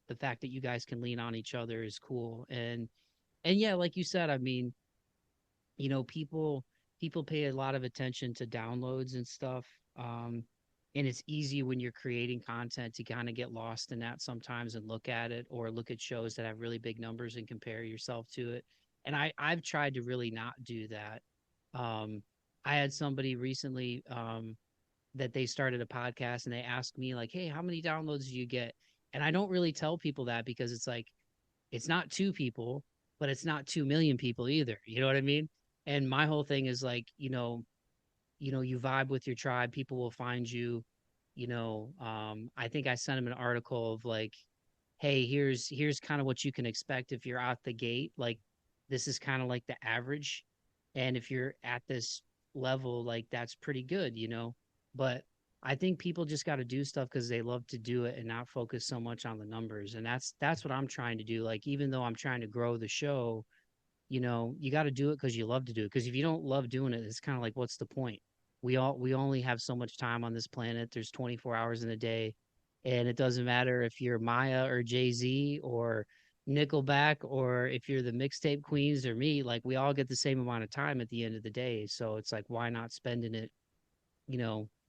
the fact that you guys can lean on each other is cool. And yeah, like you said, I mean, people pay a lot of attention to downloads and stuff. And it's easy when you're creating content to kind of get lost in that sometimes and look at it, or look at shows that have really big numbers and compare yourself to it. And I've tried to really not do that. I had somebody recently that they started a podcast, and they asked me like, hey, how many downloads do you get? And I don't really tell people that, because it's like, it's not 2 people, but it's not 2 million people either. You know what I mean? And my whole thing is like, you vibe with your tribe, people will find you. I think I sent him an article of like, hey, here's kind of what you can expect if you're out the gate. Like, this is kind of like the average. And if you're at this level, like, that's pretty good. But I think people just got to do stuff because they love to do it, and not focus so much on the numbers. And that's what I'm trying to do. Like, even though I'm trying to grow the show, you got to do it because you love to do it. Because if you don't love doing it, it's kind of like, what's the point? We only have so much time on this planet. There's 24 hours in a day, and it doesn't matter if you're Maya or Jay-Z or Nickelback, or if you're the Mixtape Queens or me. Like, we all get the same amount of time at the end of the day. So it's like, why not spending it,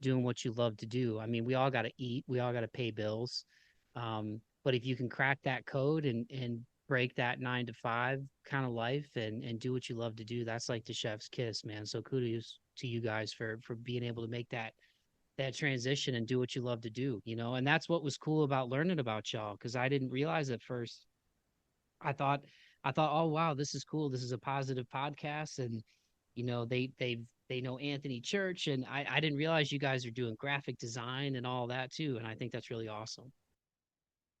doing what you love to do. I mean, we all got to eat, we all got to pay bills. But if you can crack that code and break that 9 to 5 kind of life and do what you love to do, that's like the chef's kiss, man. So kudos to you guys for being able to make that transition and do what you love to do, you know. And that's what was cool about learning about y'all, because I didn't realize at first. I thought oh wow, this is cool. This is a positive podcast, and you know they know Anthony Church, and I didn't realize you guys are doing graphic design and all that too, and I think that's really awesome.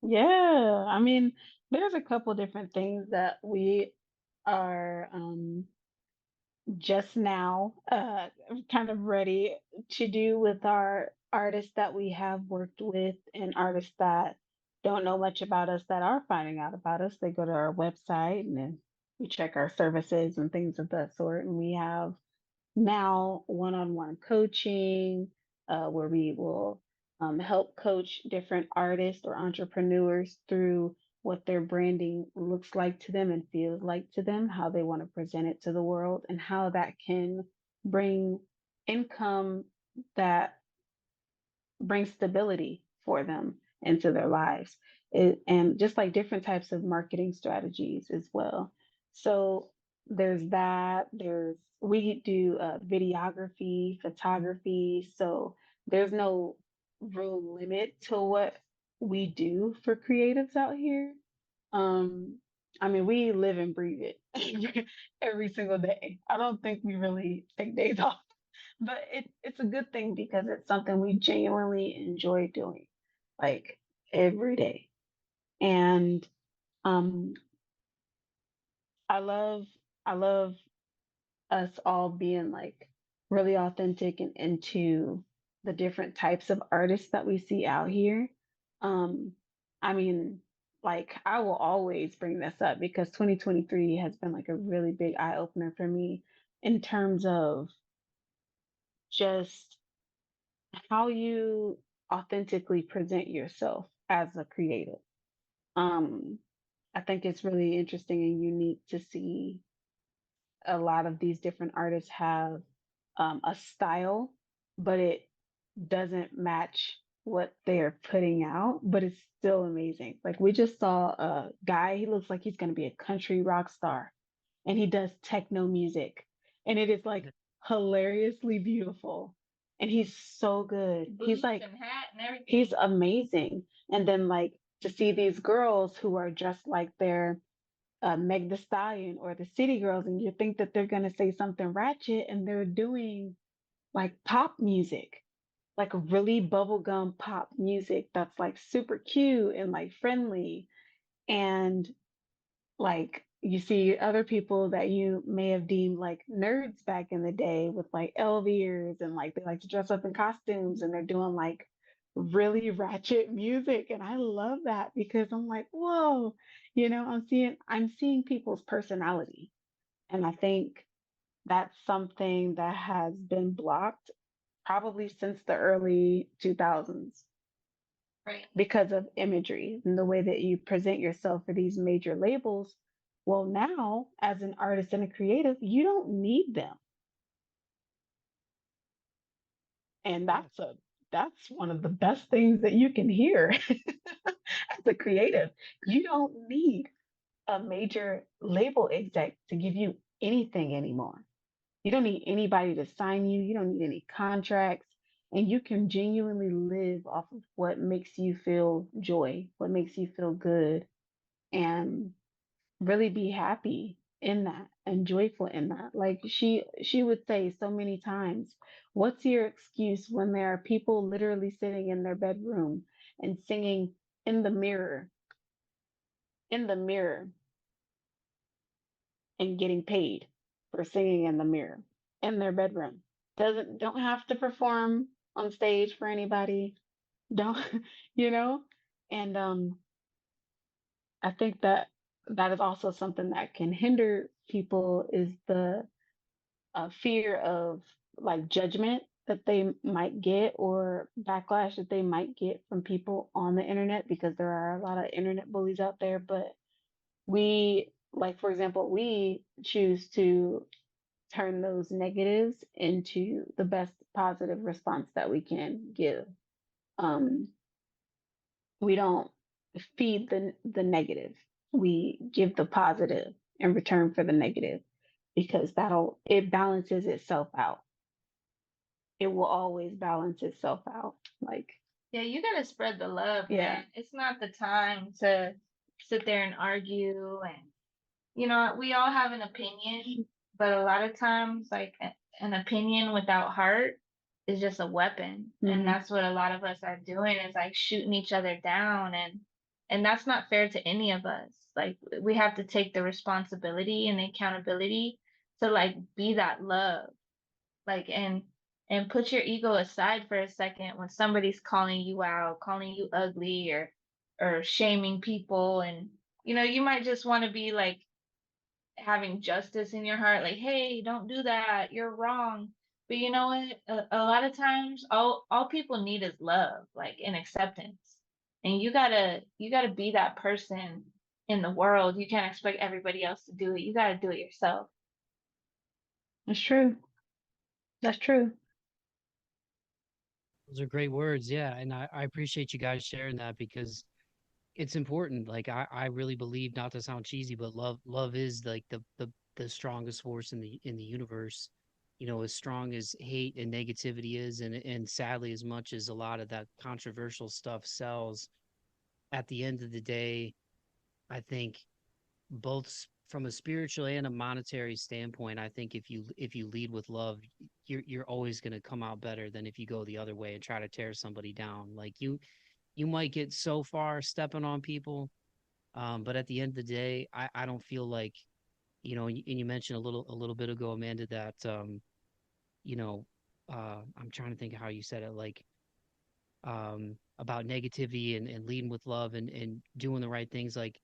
Yeah, I mean, there's a couple different things that we are just now kind of ready to do with our artists that we have worked with and artists that don't know much about us that are finding out about us. They go to our website and then we check our services and things of that sort. And we have now one-on-one coaching where we will help coach different artists or entrepreneurs through what their branding looks like to them and feels like to them, how they want to present it to the world, and how that can bring income that bring stability for them into their lives. And just like different types of marketing strategies as well. So there's that. There's we do videography, photography. So there's no real limit to what we do for creatives out here. Um, I mean, we live and breathe it every single day. I don't think we really take days off, but it's a good thing because it's something we genuinely enjoy doing, like every day. And um, I love I love us all being like really authentic and into the different types of artists that we see out here. Um, I mean, like I will always bring this up because 2023 has been like a really big eye opener for me in terms of just how you authentically present yourself as a creative. Um, I think it's really interesting and unique to see a lot of these different artists have a style, but it doesn't match what they're putting out, but it's still amazing. Like we just saw a guy, he looks like he's going to be a country rock star, and he does techno music, and it is like hilariously beautiful. And he's so good. He's Boots like, and hat and everything. he's amazing. And then like to see these girls who are dressed like they're Meg the Stallion or the City Girls, and you think that they're gonna say something ratchet, and they're doing like pop music, like really bubblegum pop music that's like super cute and like friendly. And like you see other people that you may have deemed like nerds back in the day with like elf ears and like they like to dress up in costumes and they're doing like really ratchet music. And I love that because I'm like, whoa, I'm seeing people's personality. And I think that's something that has been blocked probably since the early 2000s Right. because of imagery and the way that you present yourself for these major labels. Well, now as an artist and a creative, you don't need them. And Yeah. that's one of the best things that you can hear as a creative. You don't need a major label exec to give you anything anymore. You don't need anybody to sign you. You don't need any contracts. And you can genuinely live off of what makes you feel joy, what makes you feel good, and really be happy in that and joyful in that. Like she would say so many times, what's your excuse when there are people literally sitting in their bedroom and singing in the mirror, in the mirror, and getting paid for singing in the mirror in their bedroom? Don't have to perform on stage for anybody. Don't you know? And I think that that is also something that can hinder people is the fear of like judgment that they might get or backlash that they might get from people on the internet because there are a lot of internet bullies out there. But we, like, for example, we choose to turn those negatives into the best positive response that we can give. Um, we don't feed the negative. We give the positive in return for the negative because it balances itself out. It will always balance itself out. Like, Yeah, you gotta spread the love, yeah. man. It's not the time to sit there and argue. And we all have an opinion, but a lot of times, like an opinion without heart is just a weapon. And Mm-hmm. that's what a lot of us are doing, is like shooting each other down. And that's not fair to any of us. Like, we have to take the responsibility and the accountability to like be that love. Like, and put your ego aside for a second when somebody's calling you out, calling you ugly, or shaming people. And you might just want to be like having justice in your heart, like, hey, don't do that, you're wrong. But you know what, a lot of times all people need is love, like, and acceptance. And you gotta be that person in the world. You can't expect everybody else to do it. You gotta do it yourself. That's true. That's true. Those are great words. Yeah. And I appreciate you guys sharing that because it's important. Like I really believe, not to sound cheesy, but love is like the strongest force in the universe. You know, as strong as hate and negativity is, and sadly, as much as a lot of that controversial stuff sells, at the end of the day, I think from a spiritual and a monetary standpoint, I think if you lead with love, you're always going to come out better than if you go the other way and try to tear somebody down. Like you might get so far stepping on people, but at the end of the day, I don't feel like, and you mentioned a little bit ago, Amanda, that you know, I'm trying to think of how you said it, like about negativity and leading with love and doing the right things. Like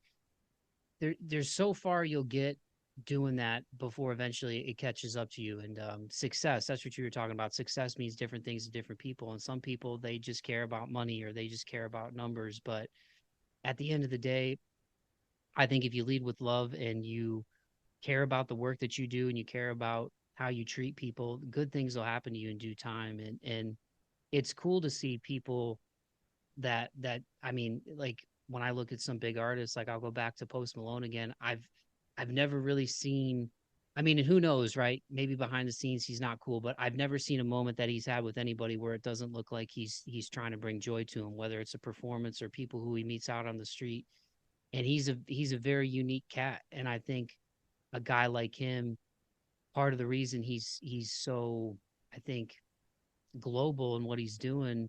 there's so far you'll get doing that before eventually it catches up to you. And success, that's what you were talking about. Success means different things to different people, and some people, they just care about money or they just care about numbers. But at the end of the day, I think if you lead with love and you care about the work that you do and you care about how you treat people, good things will happen to you in due time. And it's cool to see people that I mean, like when I look at some big artists, like I'll go back to Post Malone again. I've never really seen, I mean, and who knows, right? Maybe behind the scenes he's not cool, but I've never seen a moment that he's had with anybody where it doesn't look like he's trying to bring joy to him, whether it's a performance or people who he meets out on the street. And he's a very unique cat. And I think a guy like him, part of the reason he's so, I think, global in what he's doing,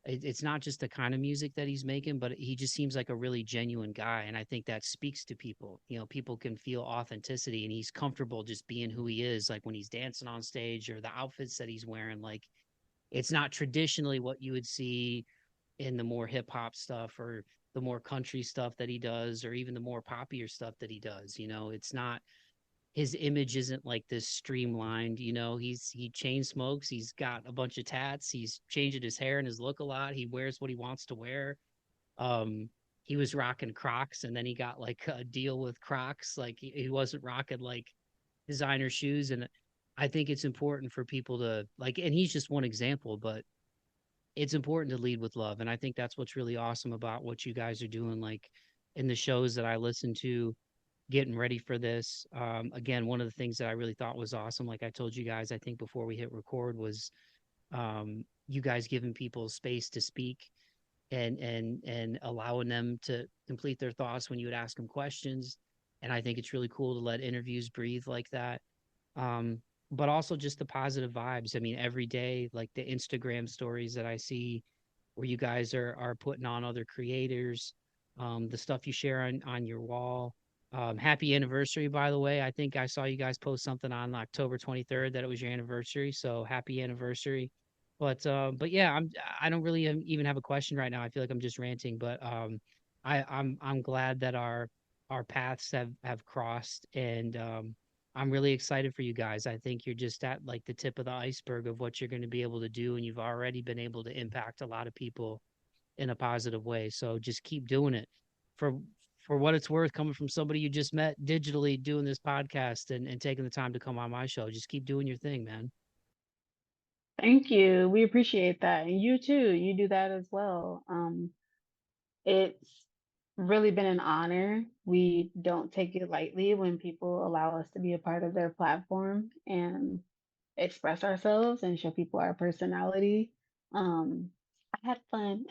it's not just the kind of music that he's making, but he just seems like a really genuine guy. And I think that speaks to people. People can feel authenticity, and he's comfortable just being who he is. Like when he's dancing on stage or the outfits that he's wearing, like it's not traditionally what you would see in the more hip hop stuff or the more country stuff that he does, or even the more poppier stuff that he does. It's not, his image isn't like this streamlined. He chain smokes, he's got a bunch of tats, he's changing his hair and his look a lot, he wears what he wants to wear. He was rocking Crocs, and then he got like a deal with Crocs, like he wasn't rocking like designer shoes. And I think it's important for people to like, and he's just one example, but it's important to lead with love. And I think that's what's really awesome about what you guys are doing, like in the shows that I listen to, getting ready for this. Again, one of the things that I really thought was awesome, like I told you guys, I think before we hit record, was you guys giving people space to speak, and allowing them to complete their thoughts when you would ask them questions. And I think it's really cool to let interviews breathe like that. Um, but also just the positive vibes. I mean, every day, like the Instagram stories that I see where you guys are putting on other creators, the stuff you share on your wall. Happy anniversary, by the way. I think I saw you guys post something on October 23rd that it was your anniversary. So happy anniversary. But yeah, I don't really even have a question right now. I feel like I'm just ranting, but I'm glad that our paths have crossed, and I'm really excited for you guys. I think you're just at like the tip of the iceberg of what you're going to be able to do, and you've already been able to impact a lot of people in a positive way. So just keep doing it. For for what it's worth, coming from somebody you just met digitally doing this podcast and taking the time to come on my show. Just keep doing your thing, man. Thank you. We appreciate that. And you too. You do that as well. It's really been an honor. We don't take it lightly when people allow us to be a part of their platform and express ourselves and show people our personality. I had fun.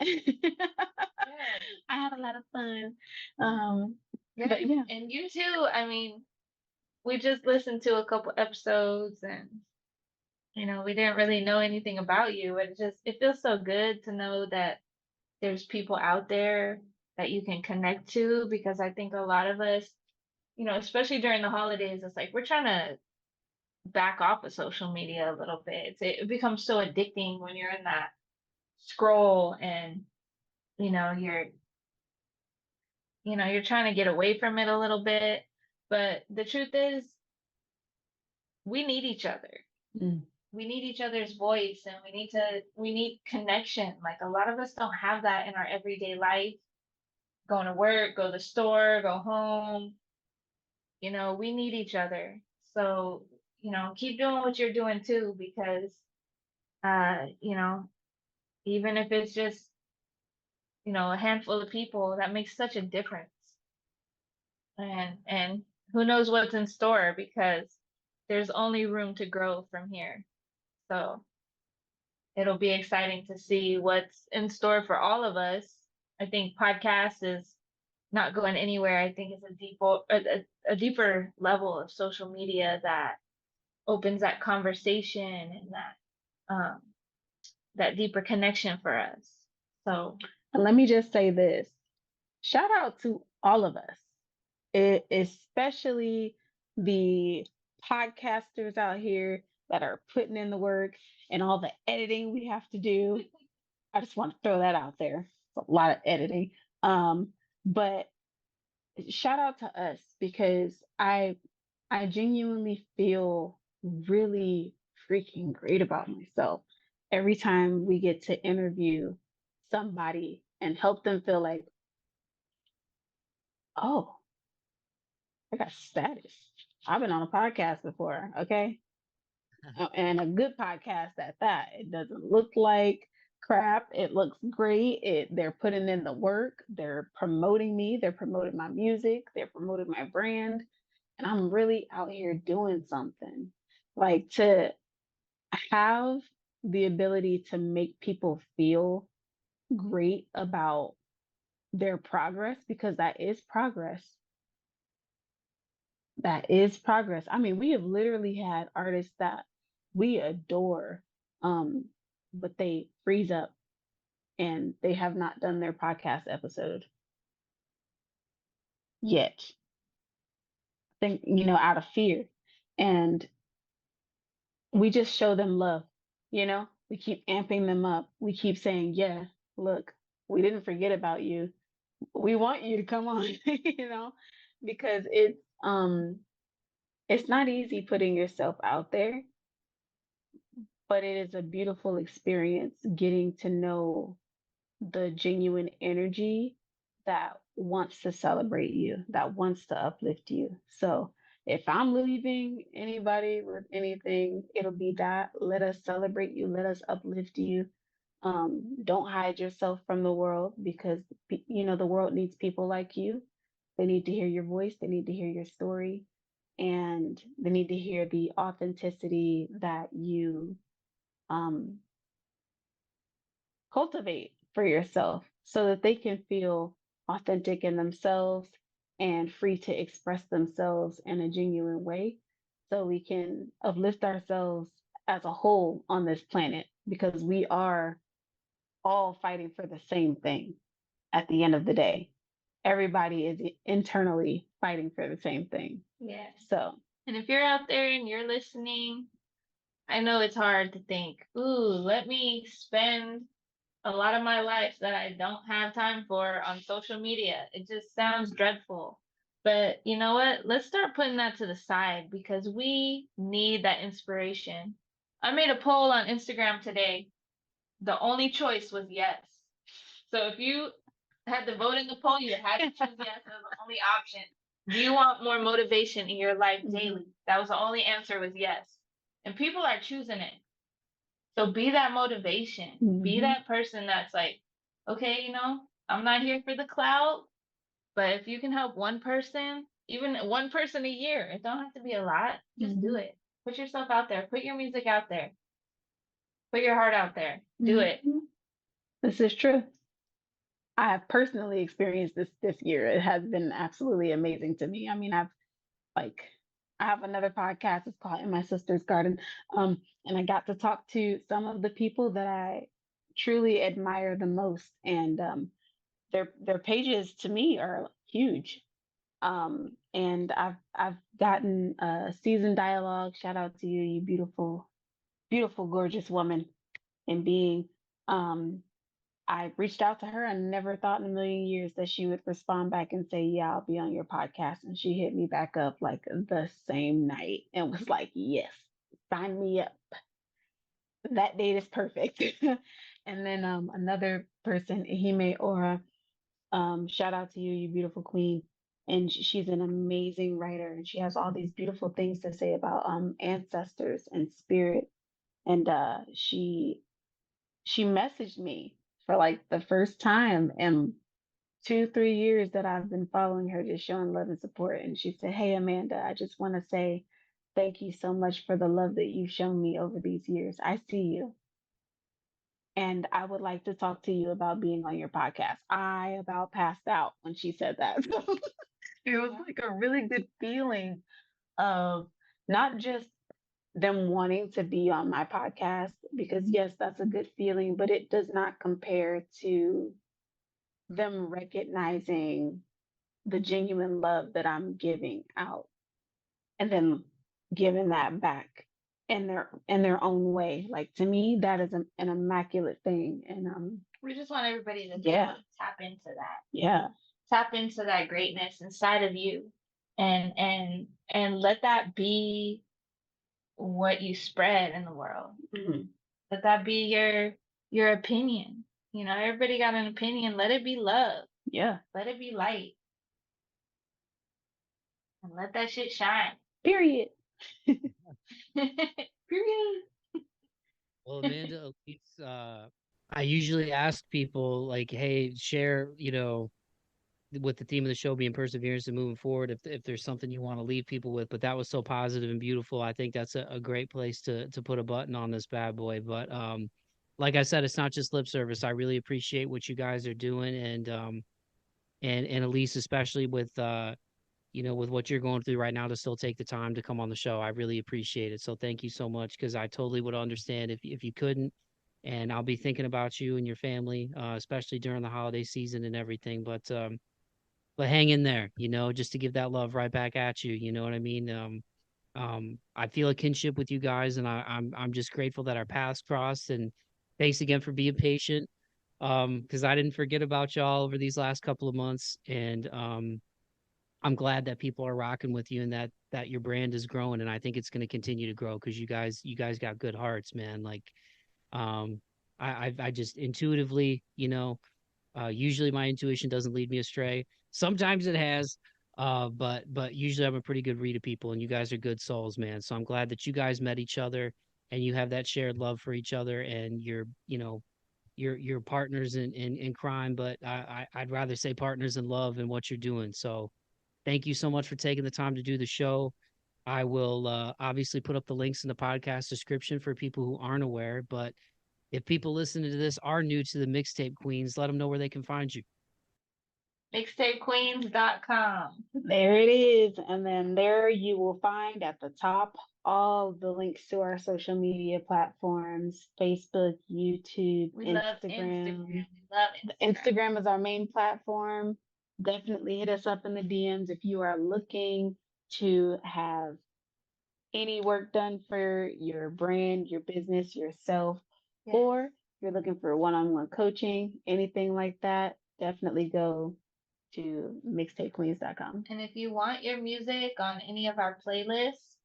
I had a lot of fun. But yeah. And you too. I mean, we just listened to a couple episodes and we didn't really know anything about you. It feels so good to know that there's people out there that you can connect to, because I think a lot of us, especially during the holidays, it's like we're trying to back off of social media a little bit. It becomes so addicting when you're in that scroll and you know you're you're trying to get away from it a little bit. But the truth is, we need each other. Mm. We need each other's voice, and we need connection. Like, a lot of us don't have that in our everyday life. Going to work, go to the store, go home. We need each other. So, keep doing what you're doing too, because uh, you know, even if it's just, a handful of people, that makes such a difference. And who knows what's in store, because there's only room to grow from here. So it'll be exciting to see what's in store for all of us. I think podcast is not going anywhere. I think it's a deeper level of social media that opens that conversation and that deeper connection for us. So, And let me just say this. Shout out to all of us, especially the podcasters out here that are putting in the work and all the editing we have to do. I just want to throw that out there. It's a lot of editing. But shout out to us, because I genuinely feel really freaking great about myself every time we get to interview somebody and help them feel like, oh, I got status. I've been on a podcast before, okay? And a good podcast at that. It doesn't look like crap. It looks great. They're putting in the work. They're promoting me. They're promoting my music. They're promoting my brand. And I'm really out here doing something. Like, to have the ability to make people feel great about their progress, because that is progress. That is progress. I mean, we have literally had artists that we adore, but they freeze up and they have not done their podcast episode yet. I think, out of fear. And we just show them love, we keep amping them up. We keep saying, yeah, look, we didn't forget about you. We want you to come on, because it's not easy putting yourself out there, but it is a beautiful experience getting to know the genuine energy that wants to celebrate you, that wants to uplift you. So if I'm leaving anybody with anything, it'll be that. Let us celebrate you, let us uplift you. Don't hide yourself from the world, because the world needs people like you. They need to hear your voice, they need to hear your story, and they need to hear the authenticity that you um, cultivate for yourself, so that they can feel authentic in themselves and free to express themselves in a genuine way, so we can uplift ourselves as a whole on this planet, because we are all fighting for the same thing at the end of the day. Everybody is internally fighting for the same thing. yeah. So, And if you're out there and you're listening, I know it's hard to think, ooh, let me spend a lot of my life that I don't have time for on social media. It just sounds dreadful. But you know what? Let's start putting that to the side, because we need that inspiration. I made a poll on Instagram today. The only choice was yes. So if you had to vote in the poll. You had to choose yes. That was the only option. Do you want more motivation in your life daily? That was the only answer was yes. And people are choosing it. So be that motivation. Be that person that's like, okay, I'm not here for the clout, but if you can help one person, even one person a year, it don't have to be a lot. Just do it. Put yourself out there. Put your music out there. Put your heart out there. Do it. This is true. I have personally experienced this year. It has been absolutely amazing to me. I mean, I have another podcast. It's called In My Sister's Garden. And I got to talk to some of the people that I truly admire the most. And their pages to me are huge. And I've gotten a seasoned dialogue. Shout out to you, you beautiful, beautiful, gorgeous woman and being. I reached out to her and never thought in a million years that she would respond back and say, "Yeah, I'll be on your podcast." And she hit me back up like the same night and was like, "Yes, sign me up. That date is perfect." And then another person, Ehime Aura, shout out to you, you beautiful queen. And she's an amazing writer and she has all these beautiful things to say about ancestors and spirit. And she messaged me for like the first time in 2, 3 years that I've been following her, just showing love and support. And she said, "Hey, Amanda, I just want to say thank you so much for the love that you've shown me over these years. I see you. And I would like to talk to you about being on your podcast." I about passed out when she said that. So it was like a really good feeling of not just them wanting to be on my podcast, because yes, that's a good feeling, but it does not compare to them recognizing the genuine love that I'm giving out and then giving that back in their own way. Like to me, that is an immaculate thing. And we just want everybody to be able to tap into that. Yeah. Tap into that greatness inside of you and let that be what you spread in the world. Let that be your opinion. Everybody got an opinion. Let it be love. Yeah. Let it be light. And let that shit shine. Period. Period. Well, Amanda, Elise, I usually ask people like, hey, share, with the theme of the show being perseverance and moving forward, if there's something you want to leave people with. But that was so positive and beautiful. I think that's a great place to put a button on this bad boy. But like I said, it's not just lip service. I really appreciate what you guys are doing, and Elise, especially with with what you're going through right now, to still take the time to come on the show. I really appreciate it. So thank you so much, because I totally would understand if you couldn't. And I'll be thinking about you and your family, especially during the holiday season and everything. But hang in there, just to give that love right back at you. You know what I mean? I feel a kinship with you guys, and I'm just grateful that our paths crossed. And thanks again for being patient, because I didn't forget about y'all over these last couple of months. And I'm glad that people are rocking with you and that your brand is growing. And I think it's going to continue to grow, because you guys got good hearts, man. Like, I just intuitively, usually my intuition doesn't lead me astray. Sometimes it has, but usually I'm a pretty good read of people, and you guys are good souls, man. So I'm glad that you guys met each other and you have that shared love for each other, and you're partners in crime, but I'd rather say partners in love in what you're doing. So thank you so much for taking the time to do the show. I will obviously put up the links in the podcast description for people who aren't aware, but if people listening to this are new to the Mixtape Queens, let them know where they can find you. Mixtapequeens.com. There it is. And then there you will find at the top all the links to our social media platforms: Facebook, YouTube, We Instagram. love Instagram. We love Instagram. Instagram is our main platform. Definitely hit us up in the DMs if you are looking to have any work done for your brand, your business, yourself, or you're looking for one-on-one coaching, anything like that. Definitely go to mixtapequeens.com. And if you want your music on any of our playlists,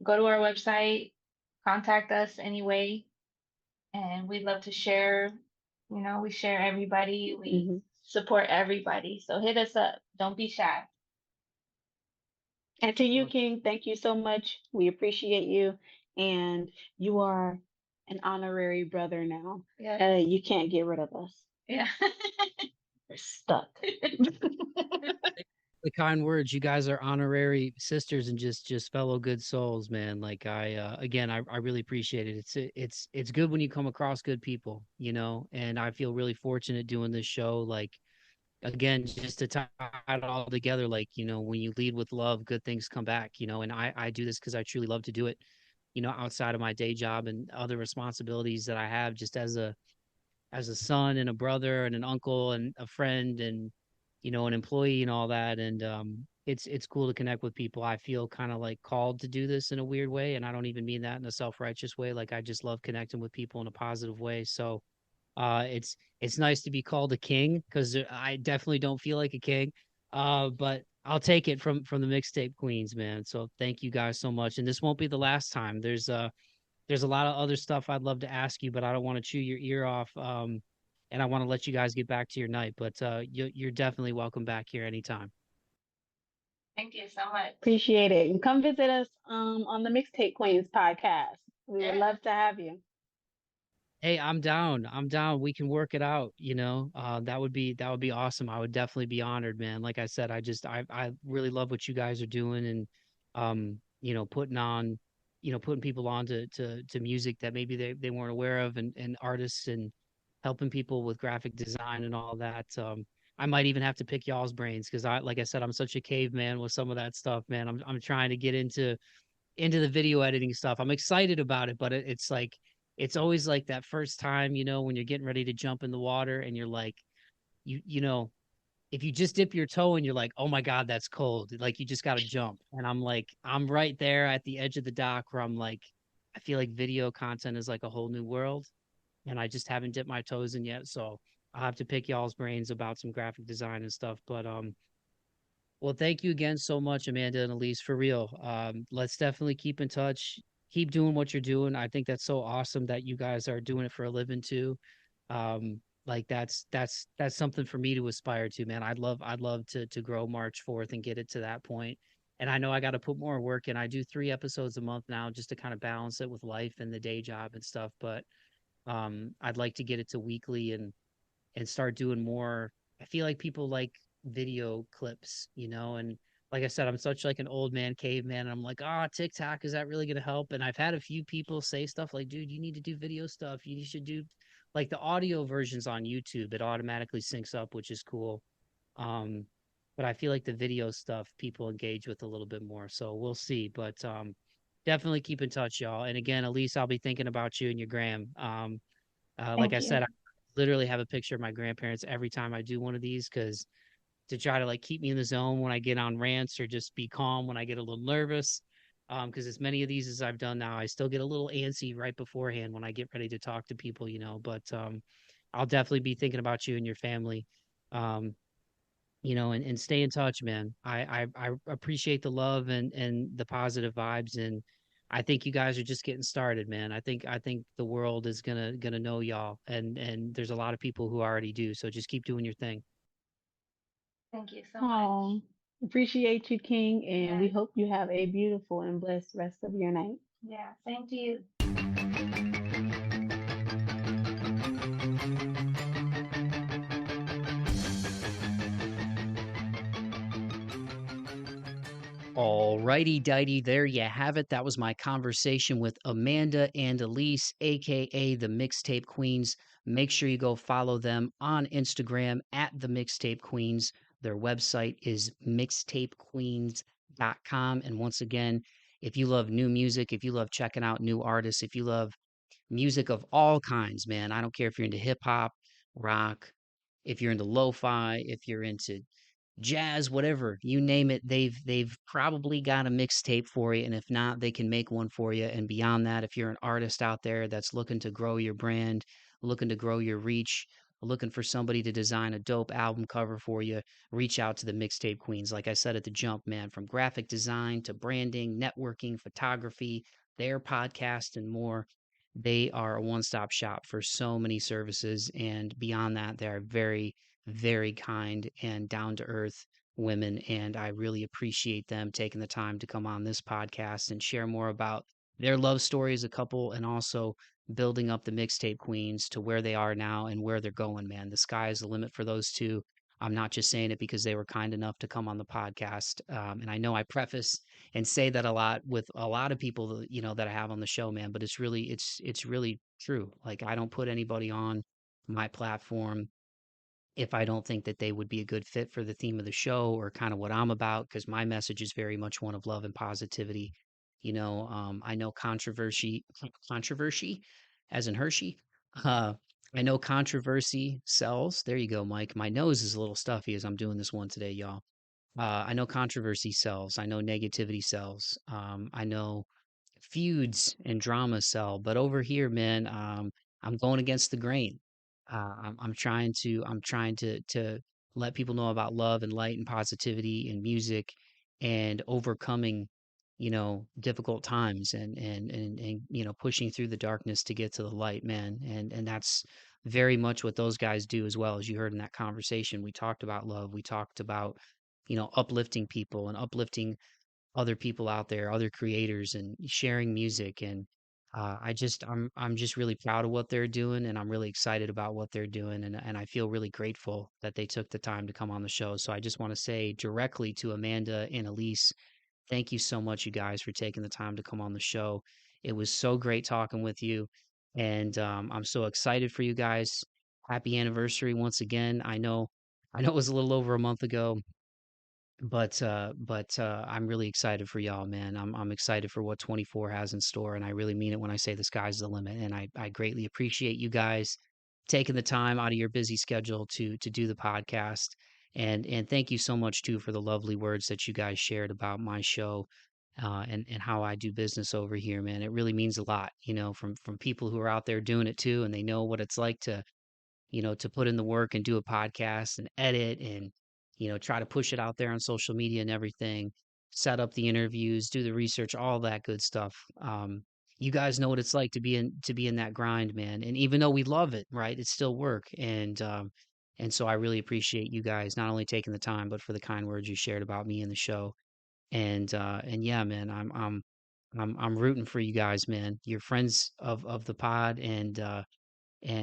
go to our website, contact us anyway, and we'd love to share You know, we share everybody, we Hmm. support everybody. So hit us up. Don't be shy. And to you, Well, King, thank you so much. We appreciate you. And you are an honorary brother now. Yeah. You can't get rid of us. Yeah. We're stuck. the kind words. You guys are honorary sisters and just fellow good souls, man. Like again, I really appreciate it. It's good when you come across good people, you know, and I feel really fortunate doing this show. Like again, just to tie it all together, like, you know, when you lead with love, good things come back, you know, and I do this because I truly love to do it, you know, outside of my day job and other responsibilities that I have just as a son and a brother and an uncle and a friend and you know an employee and all that. And it's cool to connect with people. I feel kind of like called to do this in a weird way, and I don't even mean that in a self-righteous way. Like I just love connecting with people in a positive way. So it's nice to be called a king because I definitely don't feel like a king. But I'll take it from the Mixtape Queens, man. So thank you guys so much, and this won't be the last time. There's a lot of other stuff I'd love to ask you, but I don't want to chew your ear off. And I want to let you guys get back to your night. But you're definitely welcome back here anytime. Thank you so much. Appreciate it. And come visit us on the Mixtape Queens podcast. We would Yeah. love to have you. Hey, I'm down. I'm down. We can work it out, you know. That would be awesome. I would definitely be honored, man. Like I said, I really love what you guys are doing and you know, putting on, you know, putting people on to music that maybe they weren't aware of and artists and helping people with graphic design and all that. I might even have to pick y'all's brains because I like I said, I'm such a caveman with some of that stuff, man. I'm trying to get into the video editing stuff. I'm excited about it, but it's like it's always like that first time, you know, when you're getting ready to jump in the water and you're like, you know, if you just dip your toe and you're like, oh my God, that's cold. Like you just got to jump. And I'm like, I'm right there at the edge of the dock where I'm like, I feel like video content is like a whole new world. And I just haven't dipped my toes in yet. So I'll have to pick y'all's brains about some graphic design and stuff. But well, thank you again so much, Amanda and Elise, for real. Let's definitely keep in touch. Keep doing what you're doing. I think that's so awesome that you guys are doing it for a living too. Like that's something for me to aspire to, man. I'd love to grow March 4th and get it to that point. And I know I got to put more work in. I do 3 episodes a month now just to kind of balance it with life and the day job and stuff. But I'd like to get it to weekly and start doing more. I feel like people like video clips, you know, and like I said, I'm such like an old man caveman. And I'm like, oh, TikTok, is that really gonna help? And I've had a few people say stuff like, dude, you need to do video stuff. You should do like the audio versions on YouTube. It automatically syncs up, which is cool. Um, but I feel like the video stuff people engage with a little bit more. So we'll see. But definitely keep in touch, y'all. And again, Elise, I'll be thinking about you and your gram. Like I Thank said, you. I literally have a picture of my grandparents every time I do one of these because to try to like keep me in the zone when I get on rants or just be calm when I get a little nervous. Because as many of these as I've done now, I still get a little antsy right beforehand when I get ready to talk to people, you know. But I'll definitely be thinking about you and your family. Um, you know, and stay in touch, man. I appreciate the love and the positive vibes, and I think you guys are just getting started, man. I think the world is gonna know y'all, and there's a lot of people who already do. So just keep doing your thing. Thank you so much. Oh, appreciate you, King. And Yeah. we hope you have a beautiful and blessed rest of your night. Yeah. Same to you. Alrighty, dighty, there you have it. That was my conversation with Amanda and Elise, aka the Mixtape Queens. Make sure you go follow them on Instagram at the Mixtape Queens. Their website is mixtapequeens.com. And once again, if you love new music, if you love checking out new artists, if you love music of all kinds, man, I don't care if you're into hip hop, rock, if you're into lo-fi, if you're into jazz, whatever, you name it, they've probably got a mixtape for you. And if not, they can make one for you. And beyond that, if you're an artist out there that's looking to grow your brand, looking to grow your reach, looking for somebody to design a dope album cover for you, reach out to the Mixtape Queens. Like I said at the jump, man, from graphic design to branding, networking, photography, their podcast and more. they are a one-stop shop for so many services. And beyond that, they are very, very kind and down-to-earth women. And I really appreciate them taking the time to come on this podcast and share more about their love story as a couple, and also building up the Mixtape Queens to where they are now and where they're going, man. The sky is the limit for those two. I'm not just saying it because they were kind enough to come on the podcast. And I know I preface and say that a lot with a lot of people that, that I have on the show, man, but it's really true. Like, I don't put anybody on my platform if I don't think that they would be a good fit for the theme of the show or kind of what I'm about, because my message is very much one of love and positivity. I know controversy, as in Hershey. Uh, I know controversy sells. There you go, Mike. My nose is a little stuffy as I'm doing this one today, y'all. I know controversy sells. I know negativity sells. I know feuds and drama sell. But over here, man, I'm going against the grain. I'm trying to let people know about love and light and positivity and music and overcoming, difficult times and pushing through the darkness to get to the light, man. And that's very much what those guys do as well. As you heard in that conversation, we talked about love. We talked about, uplifting people and uplifting other people out there, other creators, and sharing music. And I'm just really proud of what they're doing, and I'm really excited about what they're doing, and I feel really grateful that they took the time to come on the show. So I just want to say directly to Amanda and Elise, thank you so much, you guys, for taking the time to come on the show. It was so great talking with you, and I'm so excited for you guys. Happy anniversary once again. I know it was a little over a month ago, but I'm really excited for y'all, man. I'm excited for what 24 has in store, and I really mean it when I say the sky's the limit. And I greatly appreciate you guys taking the time out of your busy schedule to do the podcast. And thank you so much too for the lovely words that you guys shared about my show, and how I do business over here, man. It really means a lot, from people who are out there doing it too, and they know what it's like to put in the work and do a podcast and edit and, try to push it out there on social media and everything, set up the interviews, do the research, all that good stuff. You guys know what it's like to be in that grind, man. And even though we love it, right, it's still work. And so I really appreciate you guys not only taking the time, but for the kind words you shared about me in the show. And yeah, man, I'm rooting for you guys, man. You're friends of the pod, and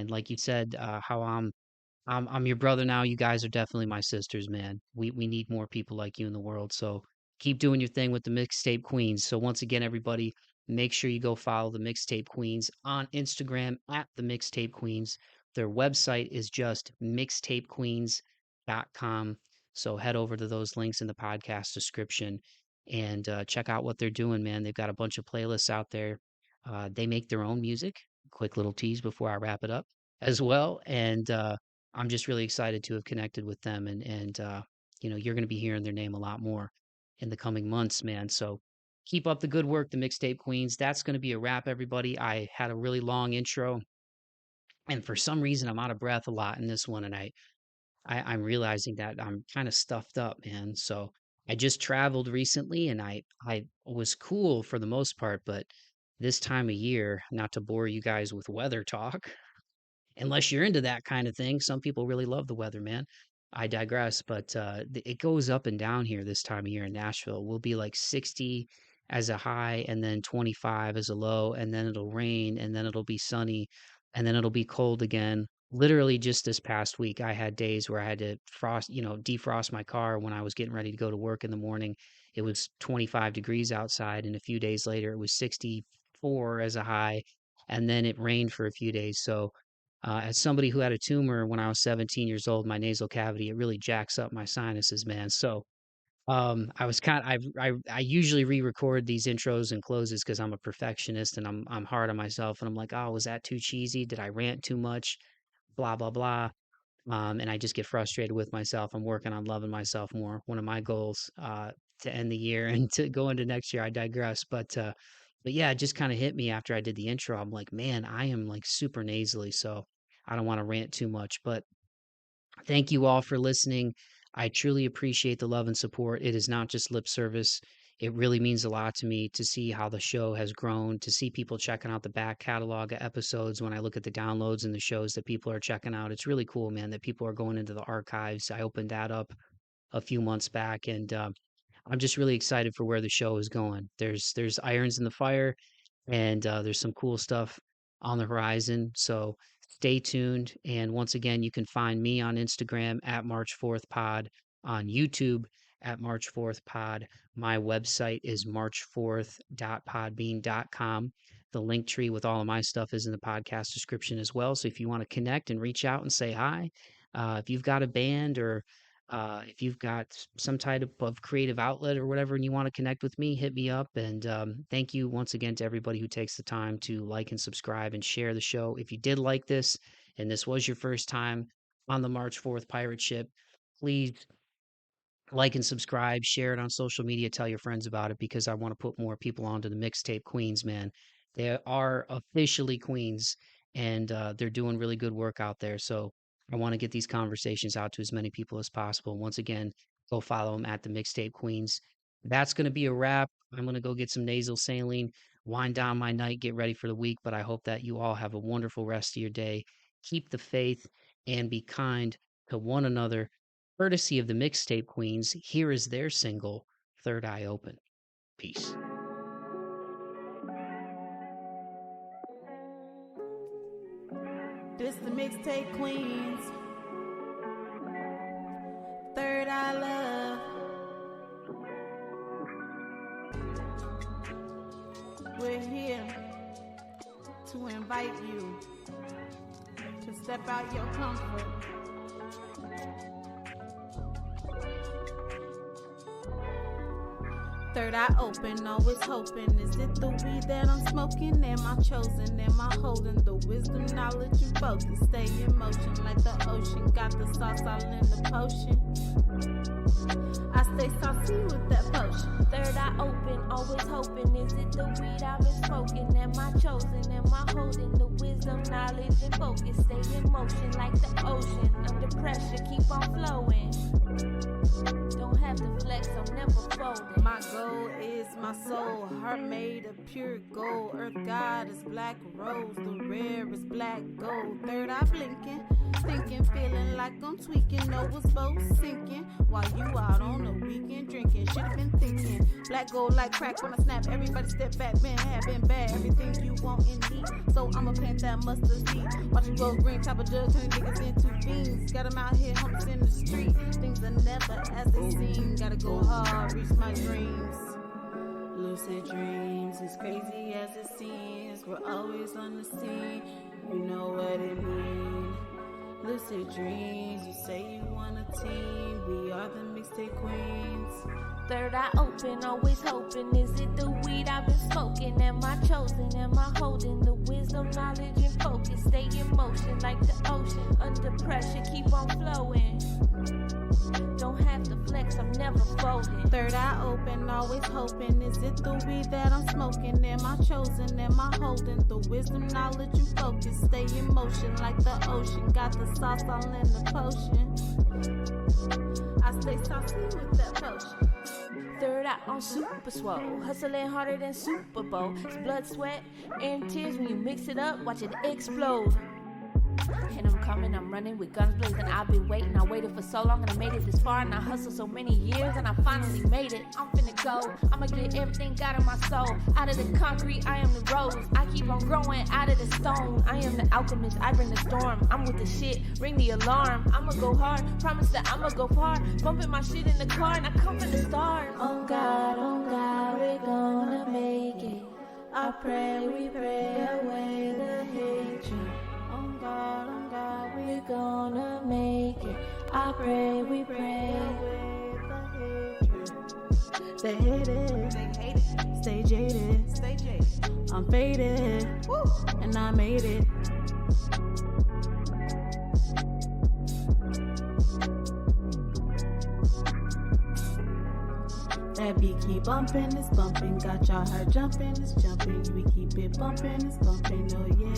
like you said, how I'm your brother now. You guys are definitely my sisters, man. We need more people like you in the world. So keep doing your thing with the Mixtape Queens. So once again, everybody, make sure you go follow the Mixtape Queens on Instagram at the Mixtape Queens. Their website is just mixtapequeens.com. So head over to those links in the podcast description and check out what they're doing, man. They've got a bunch of playlists out there. They make their own music. Quick little tease before I wrap it up as well. And I'm just really excited to have connected with them, and you're going to be hearing their name a lot more in the coming months, man. So keep up the good work, the Mixtape Queens. That's going to be a wrap, everybody. I had a really long intro, and for some reason, I'm out of breath a lot in this one, and I'm realizing that I'm kind of stuffed up, man. So I just traveled recently, and I was cool for the most part, but this time of year, not to bore you guys with weather talk, unless you're into that kind of thing. Some people really love the weather, man. I digress, but it goes up and down here this time of year in Nashville. We'll be like 60 as a high, and then 25 as a low, and then it'll rain, and then it'll be sunny, and then it'll be cold again. Literally, just this past week, I had days where I had to defrost my car when I was getting ready to go to work in the morning. It was 25 degrees outside, and a few days later, it was 64 as a high, and then it rained for a few days. So, as somebody who had a tumor when I was 17 years old, my nasal cavity, it really jacks up my sinuses, man. So, I was I usually re-record these intros and closes because I'm a perfectionist and I'm hard on myself, and I'm like, oh, was that too cheesy? Did I rant too much? Blah blah blah. And I just get frustrated with myself. I'm working on loving myself more. One of my goals, to end the year and to go into next year. I digress, but yeah, it just kind of hit me after I did the intro. I'm like, man, I am like super nasally, so I don't want to rant too much. But thank you all for listening. I truly appreciate the love and support. It is not just lip service. It really means a lot to me to see how the show has grown, to see people checking out the back catalog of episodes. When I look at the downloads and the shows that people are checking out, it's really cool, man, that people are going into the archives. I opened that up a few months back, and I'm just really excited for where the show is going. There's irons in the fire, and there's some cool stuff on the horizon. So stay tuned. And once again, you can find me on Instagram at March 4th Pod, on YouTube at March 4th Pod. My website is march4th.podbean.com. The link tree with all of my stuff is in the podcast description as well. So if you want to connect and reach out and say hi, if you've got a band, or if you've got some type of creative outlet or whatever, and you want to connect with me, hit me up. And thank you once again to everybody who takes the time to like and subscribe and share the show. If you did like this and this was your first time on the March 4th Pirate Ship, please like and subscribe, share it on social media, tell your friends about it, because I want to put more people onto the Mixtape Queens, man. They are officially queens, and they're doing really good work out there. So I want to get these conversations out to as many people as possible. Once again, go follow them at the Mixtape Queens. That's going to be a wrap. I'm going to go get some nasal saline, wind down my night, get ready for the week. But I hope that you all have a wonderful rest of your day. Keep the faith and be kind to one another. Courtesy of the Mixtape Queens, here is their single, Third Eye Open. Peace. This the Mixtape Queens. Third Eye Love. We're here to invite you to step out your comfort. Third eye open, always hoping. Is it the weed that I'm smoking? Am I chosen? Am I holding the wisdom, knowledge, and focus? Stay in motion like the ocean. Got the sauce all in the potion. I stay saucy with that potion. Third eye open, always hoping. Is it the weed I've been smoking? Am I chosen? Am I holding the wisdom, knowledge, and focus? Stay in motion like the ocean. Under pressure, keep on flowing. Don't have to flex, I'm never folding. My goal is my soul, heart made of pure gold. Earth God is black rose, the rare is black gold. Third eye blinking, thinking, feeling like I'm tweaking. Know what's both sinking while you out on the weekend drinking. Should've been thinking, black gold like crack when I snap. Everybody step back, been had, been bad. Everything you want and need, so I'ma plant that mustard seed. Watch it grow green, top of jug, turn niggas into beans. Got them out here, homies in the street. Things are never as they seem. Gotta go hard, reach my dreams. Lucid dreams, as crazy as it seems. We're always on the scene, you know what it means. Lucid dreams, you say you want a team. We are the Mixtape Queens. Third eye open, always hoping. Is it the weed I've been smoking? Am I chosen? Am I holding the wisdom, knowledge, and focus? Stay in motion like the ocean. Under pressure, keep on flowing. Don't have to flex, I'm never folding. Third eye open, always hoping. Is it the weed that I'm smoking? Am I chosen? Am I holding the wisdom, knowledge, and focus? Stay in motion like the ocean. Got the sauce all in the potion. I stay saucy with that potion. Third eye on super swole, hustling harder than Super Bowl. It's blood, sweat, and tears. When you mix it up, watch it explode. And I'm coming, I'm running with guns blazing. I've been waiting, I waited for so long and I made it this far. And I hustled so many years and I finally made it. I'm finna go, I'ma get everything out of my soul. Out of the concrete, I am the rose. I keep on growing out of the stone. I am the alchemist, I bring the storm. I'm with the shit, ring the alarm. I'ma go hard, promise that I'ma go far. Bumping my shit in the car and I come from the stars. Oh God, we're gonna make it. I pray, we pray away the hatred. Oh God, We're gonna make it. I pray, we pray. They hate it, stay jaded, I'm faded, and I made it. That beat keep bumping, it's bumping. Got y'all heart jumping, it's jumping. We keep it bumping, it's bumping, oh yeah.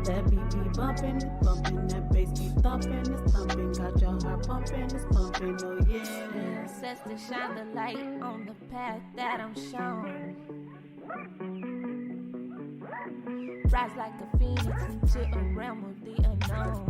That beat keep bumping, it's bumping. That bass keep thumping, it's thumping. Got your heart pumping, it's pumping, oh yeah. Sets to shine the light on the path that I'm shown. Rise like a phoenix into a realm of the unknown.